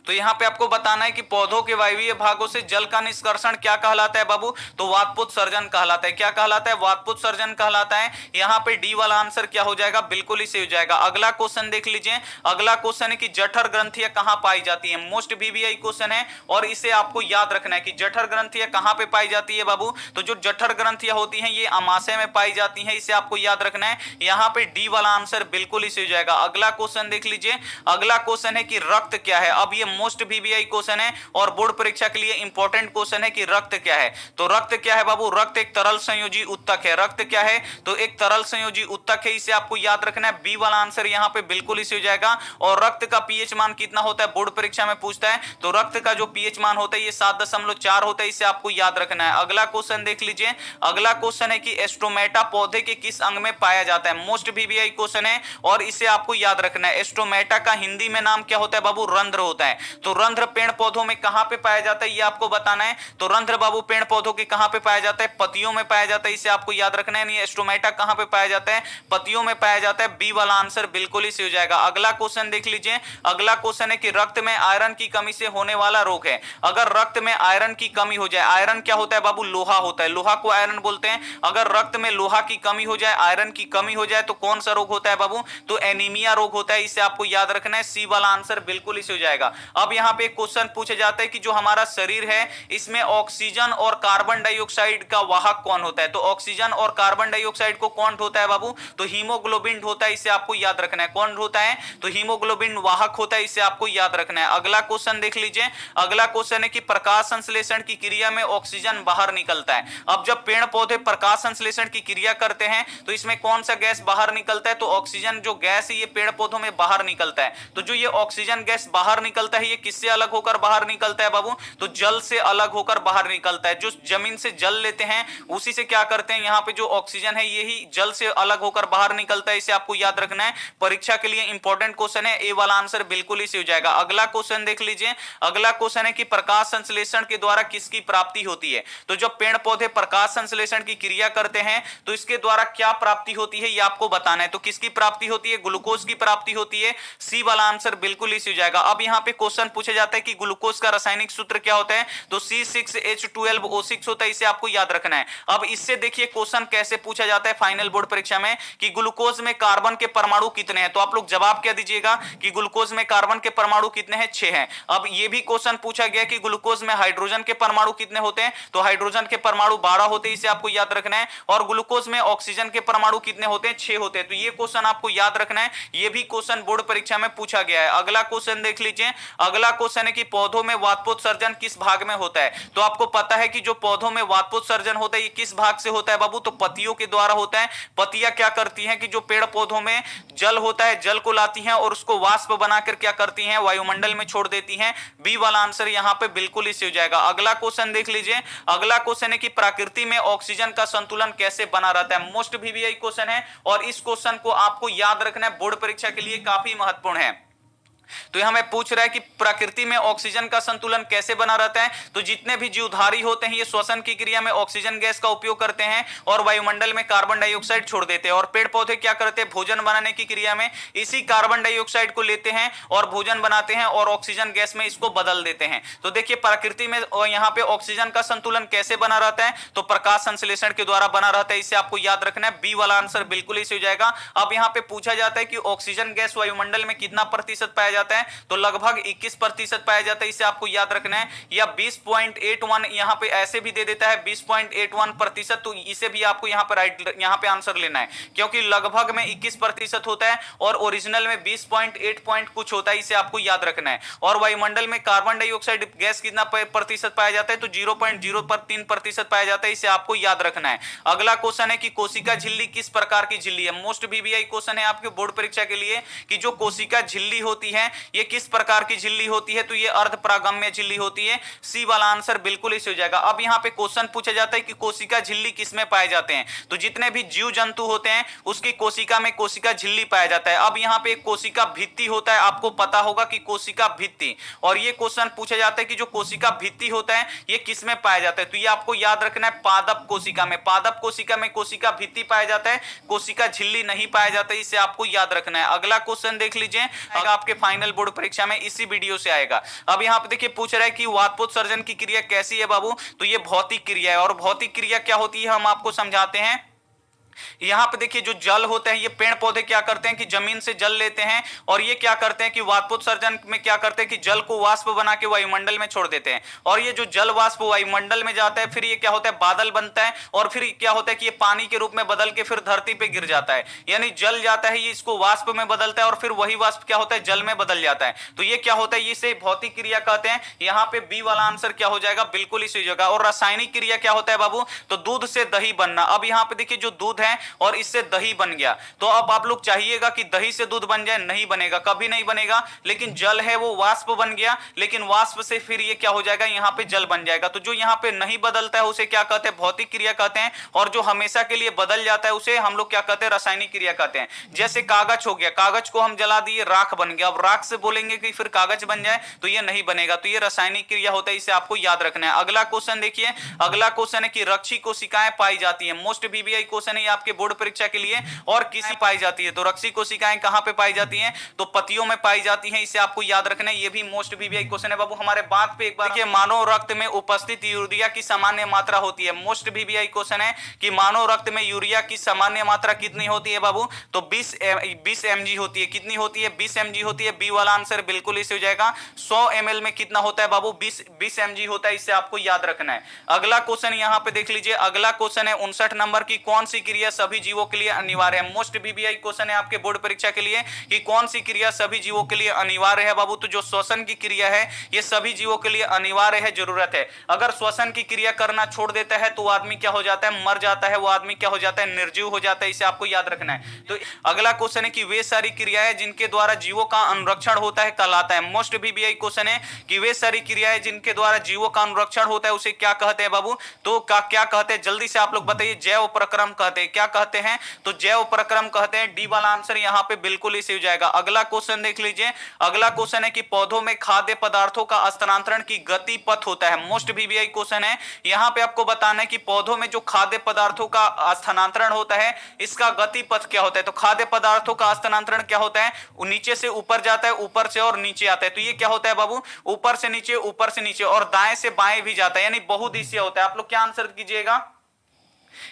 तो यहां पे आपको बताना है कि पौधों के वायवीय भागों से जल का निष्कर्षण क्या कहलाता है बाबू, तो वातपोत्सर्जन कहलाता है। क्या कहलाता है, वातपोत्सर्जन कहलाता है। यहां पे डी वाला आंसर क्या हो जाएगा, बिल्कुल ही सही हो जाएगा। अगला क्वेश्चन देख लीजिए। अगला क्वेश्चन है कि जठर ग्रंथियां कहां पाई जाती है। मोस्ट बीबीआई क्वेश्चन है और इसे आपको याद रखना है कि जठर ग्रंथियां कहां पे पाई जाती है बाबू, तो जो जठर ग्रंथियां होती हैं ये अमाशय में पाई जाती हैं, इसे आपको याद रखना है। यहां पे डी वाला आंसर बिल्कुल ही सही हो जाएगा। अगला क्वेश्चन देख लीजिए। अगला क्वेश्चन है कि रक्त क्या है। अब ये मोस्ट वीवीआई क्वेश्चन है और बोर्ड परीक्षा के लिए इंपॉर्टेंट क्वेश्चन है कि रक्त क्या है। तो रक्त क्या है बाबू, रक्त एक तरल संयोजी उत्तक है। रक्त क्या है, तो एक तरल संयोजी उत्तक है, इसे आपको याद रखना है। बी वाला आंसर यहां पे बिल्कुल इसे हो जाएगा। और रक्त का पीएच मान कितना होता है, बोर्ड परीक्षा में पूछता है, तो रक्त का जो पीएच मान होता है ये 7.4 होता है, इसे आपको याद रखना है। अगला क्वेश्चन देख लीजिए। अगला क्वेश्चन है कि एस्ट्रोमेटा पौधे के किस अंग में पाया जाता है। मोस्ट वीवीआई क्वेश्चन है और इसे आपको याद रखना है। एस्ट्रोमेटा का हिंदी में नाम क्या होता है बाबू, रंध्र होता है। तो रंध्र पेड़ पौधों में कहां पे पाया जाता है ये आपको बताना है। तो रंध्र बाबू पेड़ पौधों के कहां पे पाया जाता है, पत्तियों में पाया जाता है, इसे आपको याद रखना है। नहीं, एस्ट्रोमेटा कहां पे पाया जाता है, पत्तियों में पाया जाता है। बी वाला आंसर बिल्कुल ही सही हो जाएगा। अगला क्वेश्चन देख लीजिए। अगला क्वेश्चन है कि रक्त में आयरन की कमी से होने वाला रोग है। अगर रक्त में आयरन की कमी हो जाए, आयरन क्या होता है बाबू, लोहा होता है, लोहा को आयरन बोलते हैं। अगर रक्त में लोहा की कमी हो जाए, आयरन की कमी हो जाए तो कौन सा रोग होता है बाबू, तो एनीमिया रोग होता है, इसे आपको याद रखना है। सी वाला आंसर बिल्कुल ही सही हो जाएगा। अब यहां पे क्वेश्चन पूछा जाता है कि जो हमारा शरीर है इसमें ऑक्सीजन और कार्बन डाइऑक्साइड का वाहक कौन होता है। तो ऑक्सीजन और कार्बन डाइऑक्साइड को कौन ढोता है बाबू, तो हीमोग्लोबिन ढोता है, इसे आपको याद रखना है। कौन ढोता है, तो हीमोग्लोबिन वाहक होता है, इसे आपको याद रखना है। अगला क्वेश्चन देख लीजिए। अगला क्वेश्चन है कि प्रकाश संश्लेषण की क्रिया में ऑक्सीजन बाहर निकलता है। अब जब पेड़ पौधे प्रकाश संश्लेषण की क्रिया करते हैं तो इसमें कौन सा गैस बाहर निकलता है, तो ऑक्सीजन जो गैस है ये पेड़ पौधों में बाहर निकलता है। तो जो ये ऑक्सीजन गैस बाहर निकलता है ये किससे अलग होकर बाहर निकलता है बाबू, तो जल से अलग होकर बाहर निकलता है। जो जमीन से जल लेते हैं उसी से क्या करते हैं, यहाँ पे जो ऑक्सीजन है यही जल से अलग होकर बाहर निकलता है, इसे आपको याद रखना है। परीक्षा के लिए इंपॉर्टेंट क्वेश्चन है, ए वाला आंसर बिल्कुल ही सही हो जाएगा। अगला क्वेश्चन देख लीजिए। अगला क्वेश्चन है कि प्रकाश संश्लेषण के द्वारा किसकी प्राप्ति होती है। तो जब पेड़ पौधे प्रकाश संश्लेषण की क्रिया करते हैं तो इसके द्वारा क्या प्राप्ति होती है ये आपको बताना है। तो किसकी प्राप्ति होती है, ग्लूकोज की प्राप्ति होती है। सी वाला आंसर बिल्कुल ही सही हो जाएगा। अब यहाँ पे क्वेश्चन पूछा जाता है कि ग्लूकोज का रासायनिक सूत्र क्या होता है, तो C6H12O6 होता है, इसे आपको याद रखना है। अब इससे देखिए क्वेश्चन कैसे पूछा जाता है फाइनल बोर्ड परीक्षा में कि ग्लूकोज में कार्बन के परमाणु कितने हैं। तो आप लोग जवाब क्या दीजिएगा कि ग्लूकोज में कार्बन के परमाणु कितने हैं, 6 हैं। अब ये भी क्वेश्चन पूछा गया कि ग्लूकोज में हाइड्रोजन के परमाणु कितने होते हैं, तो हाइड्रोजन के परमाणु 12 होते हैं, इसे आपको याद रखना है। और ग्लूकोज में ऑक्सीजन के परमाणु कितने होते हैं, 6 होते हैं। तो ये क्वेश्चन आपको याद रखना है, ये भी क्वेश्चन बोर्ड परीक्षा में पूछा गया है। अगला क्वेश्चन देख लीजिए। अगला क्वेश्चन है कि पौधों में वातपोत्सर्जन किस भाग में होता है। तो आपको पता है कि जो पौधों में वातपोत्सर्जन होता है ये किस भाग से होता है बाबू, तो पत्तियों के द्वारा होता है। पत्तियां क्या करती हैं कि जो पेड़ पौधों में जल होता है जल को लाती हैं और उसको वाष्प बनाकर क्या करती हैं, वायुमंडल में छोड़ देती हैं। बी वाला आंसर यहां पे बिल्कुल ही सही हो जाएगा। अगला क्वेश्चन देख लीजिए। अगला क्वेश्चन है कि प्रकृति में ऑक्सीजन का संतुलन कैसे बना रहता है। मोस्ट वीवीआई क्वेश्चन है और इस क्वेश्चन को आपको याद रखना है, बोर्ड परीक्षा के लिए काफी महत्वपूर्ण है। तो यहां हमें पूछ रहा है कि प्रकृति में ऑक्सीजन का संतुलन कैसे बना रहता है। तो जितने भी जीवधारी होते हैं ये श्वसन की क्रिया में ऑक्सीजन गैस का उपयोग करते हैं और वायुमंडल में कार्बन डाइऑक्साइड छोड़ देते हैं। और पेड़ पौधे क्या करते हैं, भोजन बनाने की क्रिया में इसी कार्बन डाइऑक्साइड को लेते हैं और भोजन बनाते हैं और ऑक्सीजन गैस में इसको बदल देते हैं। तो देखिए प्रकृति में यहाँ पे ऑक्सीजन का संतुलन कैसे बना रहता है, तो प्रकाश संश्लेषण के द्वारा बना रहता है, इसे आपको याद रखना है। बी वाला आंसर बिल्कुल ही सही हो जाएगा। अब यहाँ पे पूछा जाता है कि ऑक्सीजन गैस वायुमंडल में कितना प्रतिशत पाया जाता है, तो लगभग 21% पाया जाता है, इसे आपको याद रखना है। या 20.81 यहां पे ऐसे भी दे देता है 20.81%, तो इसे भी आपको यहां पर यहां पे आंसर लेना है, क्योंकि लगभग में 21% होता है और ओरिजिनल में 20.8 पॉइंट कुछ होता है, इसे आपको याद रखना है। और वायुमंडल में कार्बन डाइऑक्साइड गैस कितना प्रतिशत पाया जाता है, तो 0.03% पाया जाता है, इसे आपको याद रखना है। अगला क्वेश्चन है कि कोशिका झिल्ली किस प्रकार की झिल्ली है। मोस्ट वीवीआई क्वेश्चन है आपके बोर्ड परीक्षा के लिए कि जो कोशिका झिल्ली होती है ये किस प्रकार की झिल्ली होती है, तो ये अर्धपरागम्य झिल्ली होती है। सी वाला आंसर बिल्कुल ही सही हो जाएगा। अब यहाँ पे क्वेश्चन पूछा जाता है कि कोशिका झिल्ली किसमें पाए जाते हैं, तो जितने भी जीव जंतु होते हैं उसकी कोशिका में कोशिका झिल्ली पाया जाता है। अब यहाँ पे एक कोशिका भित्ति होता है, आपको पता होगा कि कोशिका भित्ति, और ये क्वेश्चन पूछा जाता है कि जो कोशिका भित्ति होता है ये किसमें पाया जाता है, तो ये आपको याद रखना है पादप कोशिका में। पादप कोशिका में कोशिका भित्ति पाया जाता है, कोशिका झिल्ली नहीं पाया जाता है, इसे आपको याद रखना है। अगला क्वेश्चन देख लीजिए, आपके फाइनल बोर्ड परीक्षा में इसी वीडियो से आएगा। अब यहाँ पे देखिए पूछ रहा है कि वातपोत्सर्जन की क्रिया कैसी है बाबू, तो ये भौतिक क्रिया है। और भौतिक क्रिया क्या होती है हम आपको समझाते हैं। यहाँ पे देखिए जो जल होते हैं ये पेड़ पौधे क्या करते हैं कि जमीन से जल लेते हैं और ये क्या करते हैं कि वाष्पोत्सर्जन में क्या करते हैं कि जल को वाष्प बना के वायुमंडल में छोड़ देते हैं और ये जो जल वाष्प वायुमंडल में जाता है फिर ये क्या होता है बादल बनता है और फिर क्या होता है कि ये पानी के रूप में बदल के फिर धरती पे गिर जाता है, यानी जल जाता है ये इसको वाष्प में बदलता है और फिर वही वाष्प क्या होता है जल में बदल जाता है। तो ये क्या होता है इसे भौतिक क्रिया कहते हैं। यहाँ पे बी वाला आंसर क्या हो जाएगा बिल्कुल इसी जगह। और रासायनिक क्रिया क्या होता है बाबू, तो दूध से दही बनना। अब यहाँ पे देखिए जो दूध है और इससे दही बन गया तो अब आप लोग चाहिएगा कि दही से दूध बन जाए, नहीं बनेगा, कभी नहीं बनेगा। लेकिन जल है वो वाष्प बन गया, लेकिन वाष्प से फिर ये क्या हो जाएगा यहाँ पे जल बन जाएगा। तो जो यहाँ पे नहीं बदलता है उसे क्या कहते हैं भौतिक क्रिया कहते हैं और जो हमेशा के लिए बदल जाता है उसे हम लोग क्या कहते हैं रासायनिक क्रिया कहते हैं। जैसे कागज हो गया, कागज को हम जला दिए राख बन गया, अब राख से बोलेंगे कि फिर कागज बन जाए तो ये नहीं बनेगा। तो ये रासायनिक क्रिया होता है, इसे आपको याद रखना है। अगला क्वेश्चन देखिए, अगला क्वेश्चन है कि रक्षी कोशिकाएं पाई जाती है। मोस्ट वीवीआई क्वेश्चन है आपके बोर्ड परीक्षा के लिए। और किसी पाई जाती है तो रक्षी कोशिकाएं कहां पे पाई जाती हैं, तो पतियों में पाई जाती हैं, इसे आपको याद रखना है। ये भी मोस्ट वीवीआई क्वेश्चन है बाबू। हमारे बात पे एक बार देखिए, मानव रक्त में उपस्थित यूरिया की सामान्य मात्रा होती है। मोस्ट वीवीआई क्वेश्चन है कि मानव रक्त में यूरिया की सामान्य मात्रा कितनी होती है बाबू, तो 20 mg होती है। कितनी होती है, 20 mg होती है। बी वाला आंसर बिल्कुल इसे हो जाएगा। 100 ml में कितना होता है बाबू, 20 mg होता है, इसे आपको याद रखना है। अगला क्वेश्चन यहां पे देख लीजिए, अगला क्वेश्चन है 59 नंबर की, कौन सी क्रिया सभी जीवों के लिए अनिवार्य है। मोस्ट वीवीआई क्वेश्चन है आपके बोर्ड परीक्षा के लिए कि कौन सी क्रिया सभी जीवों के लिए अनिवार्य है बाबू, तो जो श्वसन की क्रिया है ये सभी जीवों के लिए अनिवार्य है, जरूरत है। अगर श्वसन की क्रिया करना छोड़ देता है तो आदमी क्या हो जाता है, मर जाता है, वो आदमी क्या हो जाता है, निर्जीव हो जाता है, इसे आपको याद रखना है। तो अगला क्वेश्चन है कि वे सारी क्रियाएं जिनके द्वारा जीवों का अनुरक्षण होता है कहलाता है। मोस्ट वीवीआई क्वेश्चन है कि वे सारी क्रियाएं जिनके द्वारा जीवों का अनुरक्षण होता है उसे क्या कहते हैं बाबू, तो क्या कहते हैं, जल्दी से आप लोग बताइए। जैव प्रक्रम कहते हैं। क्या कहते हैं, तो जैव प्रक्रम कहते हैं। डी वाला आंसर यहां पे बिल्कुल ही सही हो जाएगा। अगला क्वेश्चन देख लीजिए, अगला क्वेश्चन है कि पौधों में खाद्य पदार्थों का स्थानांतरण की गति पथ होता है। मोस्ट वीवीआई क्वेश्चन है, यहां पे आपको बताना है कि पौधों में जो खाद्य पदार्थों का स्थानांतरण होता है इसका गति पथ क्या होता है। तो खाद्य पदार्थों का स्थानांतरण क्या होता है, वो नीचे से ऊपर जाता है, ऊपर से और नीचे आता है। तो ये क्या होता है बाबू, ऊपर से नीचे और दाएं से बाएं भी जाता है, यानी बहुदिशीय होता है। आप लोग क्या आंसर कीजिएगा,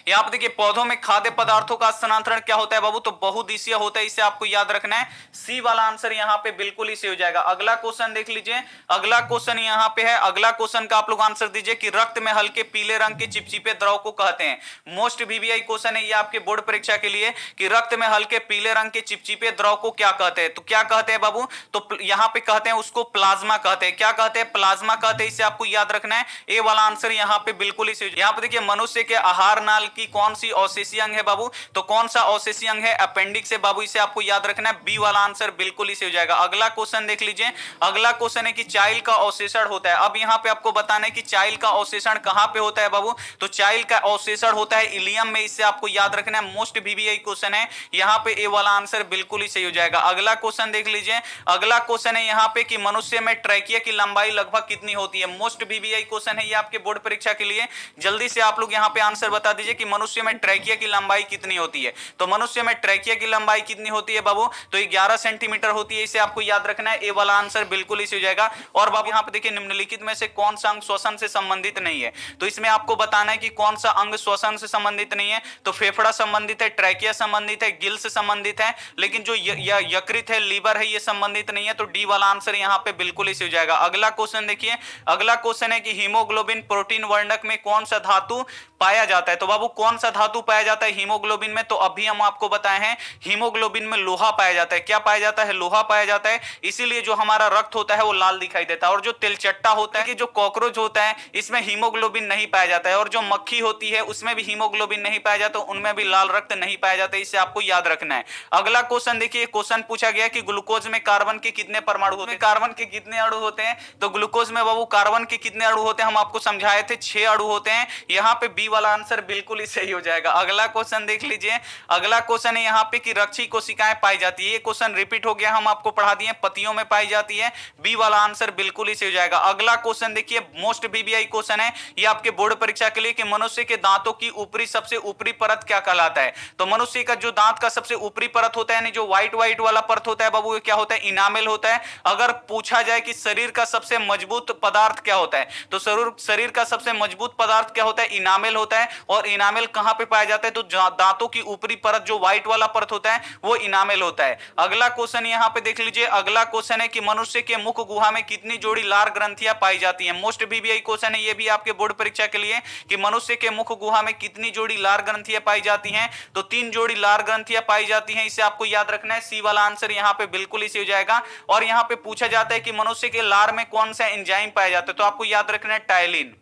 यहां पर देखिए पौधों में खाद्य पदार्थों का स्थानांतरण क्या होता है बाबू, तो बहुदिशीय होता है, इसे आपको याद रखना है। सी वाला आंसर यहां पे बिल्कुल ही सही हो जाएगा। अगला क्वेश्चन देख लीजिए, अगला क्वेश्चन यहां पे है। अगला क्वेश्चन का आप लोग आंसर दीजिए कि रक्त में हल्के पीले रंग के चिपचिपे द्रव को कहते हैं। मोस्ट वीवीआई क्वेश्चन है ये आपके बोर्ड परीक्षा के लिए कि रक्त में हल्के पीले रंग के चिपचिपे द्रव को क्या कहते हैं, तो क्या कहते हैं बाबू, तो यहां पे कहते हैं उसको प्लाज्मा कहते हैं। क्या कहते हैं, प्लाज्मा कहते हैं, इसे आपको याद रखना है। ए वाला आंसर यहां पे बिल्कुल ही सही। यहां पे देखिए मनुष्य के आहार नाल की कौन सी अवशेषीय अंग है बाबू, तो कौन सा अवशेषीय अंग है, अपेंडिक्स है बाबू, इसे आपको याद रखना है। बी वाला आंसर बिल्कुल ही सही हो जाएगा। अगला क्वेश्चन देख लीजिए, अगला क्वेश्चन है कि चाइल्ड का अवशेषण होता है। अब यहां पे आपको बताना है कि चाइल्ड का अवशेषण कहां पे होता है बाबू, तो चाइल्ड का अवशेषण होता है इलियम में, इसे आपको याद रखना है। मोस्ट वीवीआई क्वेश्चन है, यहां पे ए वाला आंसर बिल्कुल ही सही हो जाएगा। अगला क्वेश्चन देख लीजिए, अगला क्वेश्चन है यहां पे कि मनुष्य में ट्रैकिया की लंबाई लगभग कितनी होती है। मोस्ट वीवीआई क्वेश्चन है ये आपके बोर्ड परीक्षा के लिए। जल्दी से आप लोग यहां पे आंसर बता दीजिए कि मनुष्य में ट्रैकिया की लंबाई कितनी होती है। तो मनुष्य में ट्रैकिया की लंबाई कितनी होती है बाबू, तो 11 सेंटीमीटर होती है, इसे आपको याद रखना है। ए वाला आंसर बिल्कुल इसी हो जाएगा। और बाबू यहां पे देखिए निम्नलिखित में से कौन सा अंग श्वसन से संबंधित नहीं है, तो इसमें आपको बताना है कि कौन सा अंग श्वसन से संबंधित नहीं है। तो फेफड़ा संबंधित है, ट्रैकिया संबंधित है, गिल से संबंधित है, लेकिन जो यकृत है, लीवर है, ये संबंधित नहीं है। तो डी वाला आंसर यहां पे बिल्कुल इसी हो जाएगा। अगला क्वेश्चन देखिए, अगला क्वेश्चन है कि हीमोग्लोबिन प्रोटीन वर्णक में कौन सा धातु पाया जाता है। तो बाबू कौन सा धातु पाया जाता है हीमोग्लोबिन में, तो अभी हम आपको बताए हैं हीमोग्लोबिन में लोहा पाया जाता है। क्या पाया जाता है, लोहा पाया जाता है, इसीलिए जो हमारा रक्त होता है वो लाल दिखाई देता है। और जो तिलचट्टा होता है कि जो कॉकरोच होता है इसमें हीमोग्लोबिन नहीं पाया जाता है, और जो मक्खी होती है उसमें भी हीमोग्लोबिन नहीं पाया जाता, उनमें भी लाल रक्त नहीं पाया जाता, इसे आपको याद रखना है। अगला क्वेश्चन देखिए, क्वेश्चन पूछा गया कि ग्लूकोज में कार्बन के कितने परमाणु होते हैं, कार्बन के कितने अणु होते हैं, तो ग्लूकोज में बाबू कार्बन के कितने अणु होते हैं, हम आपको समझाए थे 6 अणु होते हैं। यहाँ पे बी वाला आंसर बिल्कुल ही सही हो जाएगा। अगला क्वेश्चन देख लीजिए, अगला क्वेश्चन है यहाँ पे कि रक्षी कोशिकाएं पाई जाती है। ये क्वेश्चन रिपीट हो गया, हम आपको पढ़ा दिए, पतियों में पाई जाती है। बी वाला आंसर बिल्कुल ही सही हो जाएगा। अगला क्वेश्चन देखिए, मोस्ट वीवीआई क्वेश्चन है ये आपके बोर्ड परीक्षा के लिए कि मनुष्य के दांतों की ऊपरी सबसे ऊपरी परत क्या कहलाता है। तो मनुष्य का जो दांत का सबसे ऊपरी परत होता है, यानी जो व्हाइट व्हाइट वाला परत होता है बाबू, ये क्या होता है, इनामेल होता है। अगर पूछा जाए कि शरीर का सबसे मजबूत पदार्थ क्या होता है, तो शरीर का सबसे मजबूत पदार्थ क्या होता है, इनामेल होता है। और और इनामेल कहां पे पाया जाता है, तो दांतों की ऊपरी परत जो व्हाइट वाला परत होता है वो इनामेल होता है। अगला क्वेश्चन यहां पे देख लीजिए, अगला क्वेश्चन है कि मनुष्य के मुख गुहा में कितनी जोड़ी लार ग्रंथियां पाई जाती हैं। मोस्ट बीबीआई क्वेश्चन है ये भी आपके बोर्ड परीक्षा के लिए कि मनुष्य के मुख गुहा में कितनी जोड़ी लार ग्रंथियां पाई जाती हैं, तो 3 जोड़ी लार ग्रंथियां पाई जाती हैं। इसे आपको याद रखना है, सी वाला आंसर यहां पे बिल्कुल इसी हो जाएगा। और यहां पे पूछा जाता है कि मनुष्य के लार में कौन सा एंजाइम पाया जाता है, तो आपको याद रखना है टायलिन।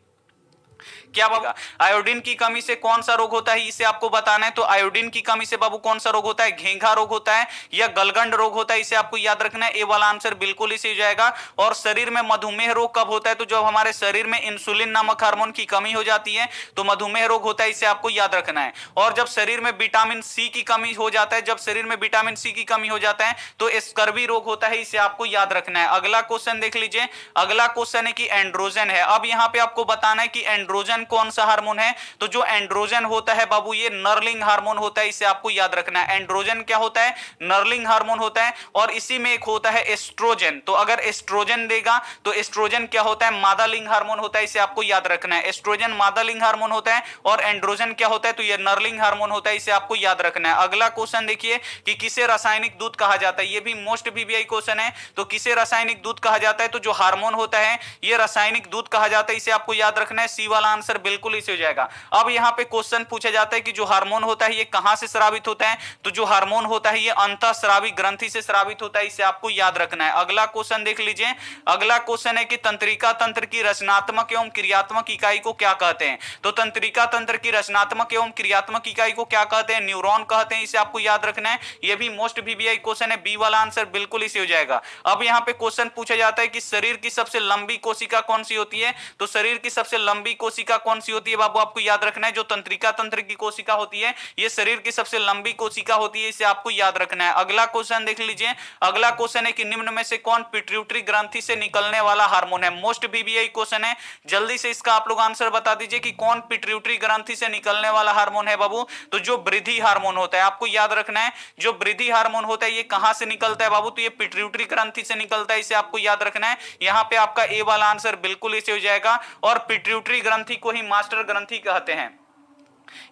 क्या बाबू आयोडीन की कमी से कौन सा रोग होता है, इसे आपको बताना है। तो आयोडीन की कमी से बाबू कौन सा रोग होता है, घेंघा रोग होता है या गलगंड रोग होता है, इसे आपको याद रखना है। ए वाला आंसर बिल्कुल इसी हो जाएगा। और शरीर में मधुमेह रोग कब होता है, तो जब हमारे शरीर में इंसुलिन नामक हार्मोन की कमी हो जाती है तो मधुमेह रोग होता है, इसे आपको याद रखना है। और जब शरीर में विटामिन सी की कमी हो जाता है, जब शरीर में विटामिन सी की कमी हो जाता है तो स्कर्वी रोग होता है, इसे आपको याद रखना है। अगला क्वेश्चन देख लीजिए, अगला क्वेश्चन है कि एंड्रोजन है। अब यहां पे आपको बताना है कि एंड्रोजन कौन सा हार्मोन है, तो जो एंड्रोजन होता है बाबू ये नर्लिंग हार्मोन होता है, इसे आपको याद रखना है। एंड्रोजन क्या होता है, नर्लिंग हार्मोन होता है। और इसी में एक होता है एस्ट्रोजन, तो अगर एस्ट्रोजन देगा तो एस्ट्रोजन क्या होता है, मादा लिंग हार्मोन होता है, इसे आपको याद रखना है। एस्ट्रोजन मादा लिंग हार्मोन होता है और एंड्रोजन क्या होता है, तो ये नर्लिंग हार्मोन होता है, इसे आपको याद रखना है। अगला क्वेश्चन देखिए कि किसे रासायनिक दूध कहा जाता है, ये भी मोस्ट बीबीआई क्वेश्चन है। तो किसे रासायनिक दूध कहा जाता है, तो जो हार्मोन होता है ये रासायनिक दूध कहा जाता है, इसे आपको याद रखना है। सी वाला आंसर बिल्कुल इसे हो जाएगा। अब यहां पे क्वेश्चन पूछा जाता है कि जो हार्मोन होता है ये कहां से स्रावित होता है, तो जो हार्मोन होता है ये अंतःस्रावी ग्रंथि से स्रावित होता है, इसे आपको याद रखना है। अगला क्वेश्चन देख लीजिए, अगला क्वेश्चन है कि तंत्रिका तंत्र की रचनात्मक एवं क्रियात्मक इकाई को क्या कहते हैं, तो तंत्रिका तंत्र की रचनात्मक एवं क्रियात्मक इकाई को क्या कहते हैं, न्यूरॉन कहते हैं, इसे आपको याद रखना है। यह भी मोस्ट बीबीआई क्वेश्चन है, बी वाला आंसर बिल्कुल इसे हो जाएगा। अब यहां पे क्वेश्चन पूछा जाता है कि शरीर की सबसे लंबी कोशिका कौन सी होती है, तो शरीर की सबसे लंबी कोशिका कौन सी होती है बाबू, आपको याद रखना है। जो तंत्रिका तंत्र की कोशिका होती है ये शरीर की सबसे लंबी कोशिका होती है, इसे आपको याद रखना है। अगला क्वेश्चन देख लीजिए, अगला क्वेश्चन है कि निम्न में से कौन पिट्यूटरी ग्रंथि से निकलने वाला हार्मोन है। मोस्ट बीबीआई क्वेश्चन है, जल्दी से इसका आप लोग आंसर बता दीजिए कि कौन पिट्यूटरी ग्रंथि से निकलने वाला हार्मोन है बाबू, तो जो वृद्धि हार्मोन होता है, आपको याद रखना है। जो वृद्धि हार्मोन होता है ये कहां से निकलता है बाबू, तो ये पिट्यूटरी ग्रंथि से निकलता है, इसे आपको याद रखना है। यहां पे आपका ए वाला आंसर बिल्कुल इसे हो जाएगा। और पिट्यूटरी ग्रंथि को ही मास्टर ग्रंथि कहते हैं।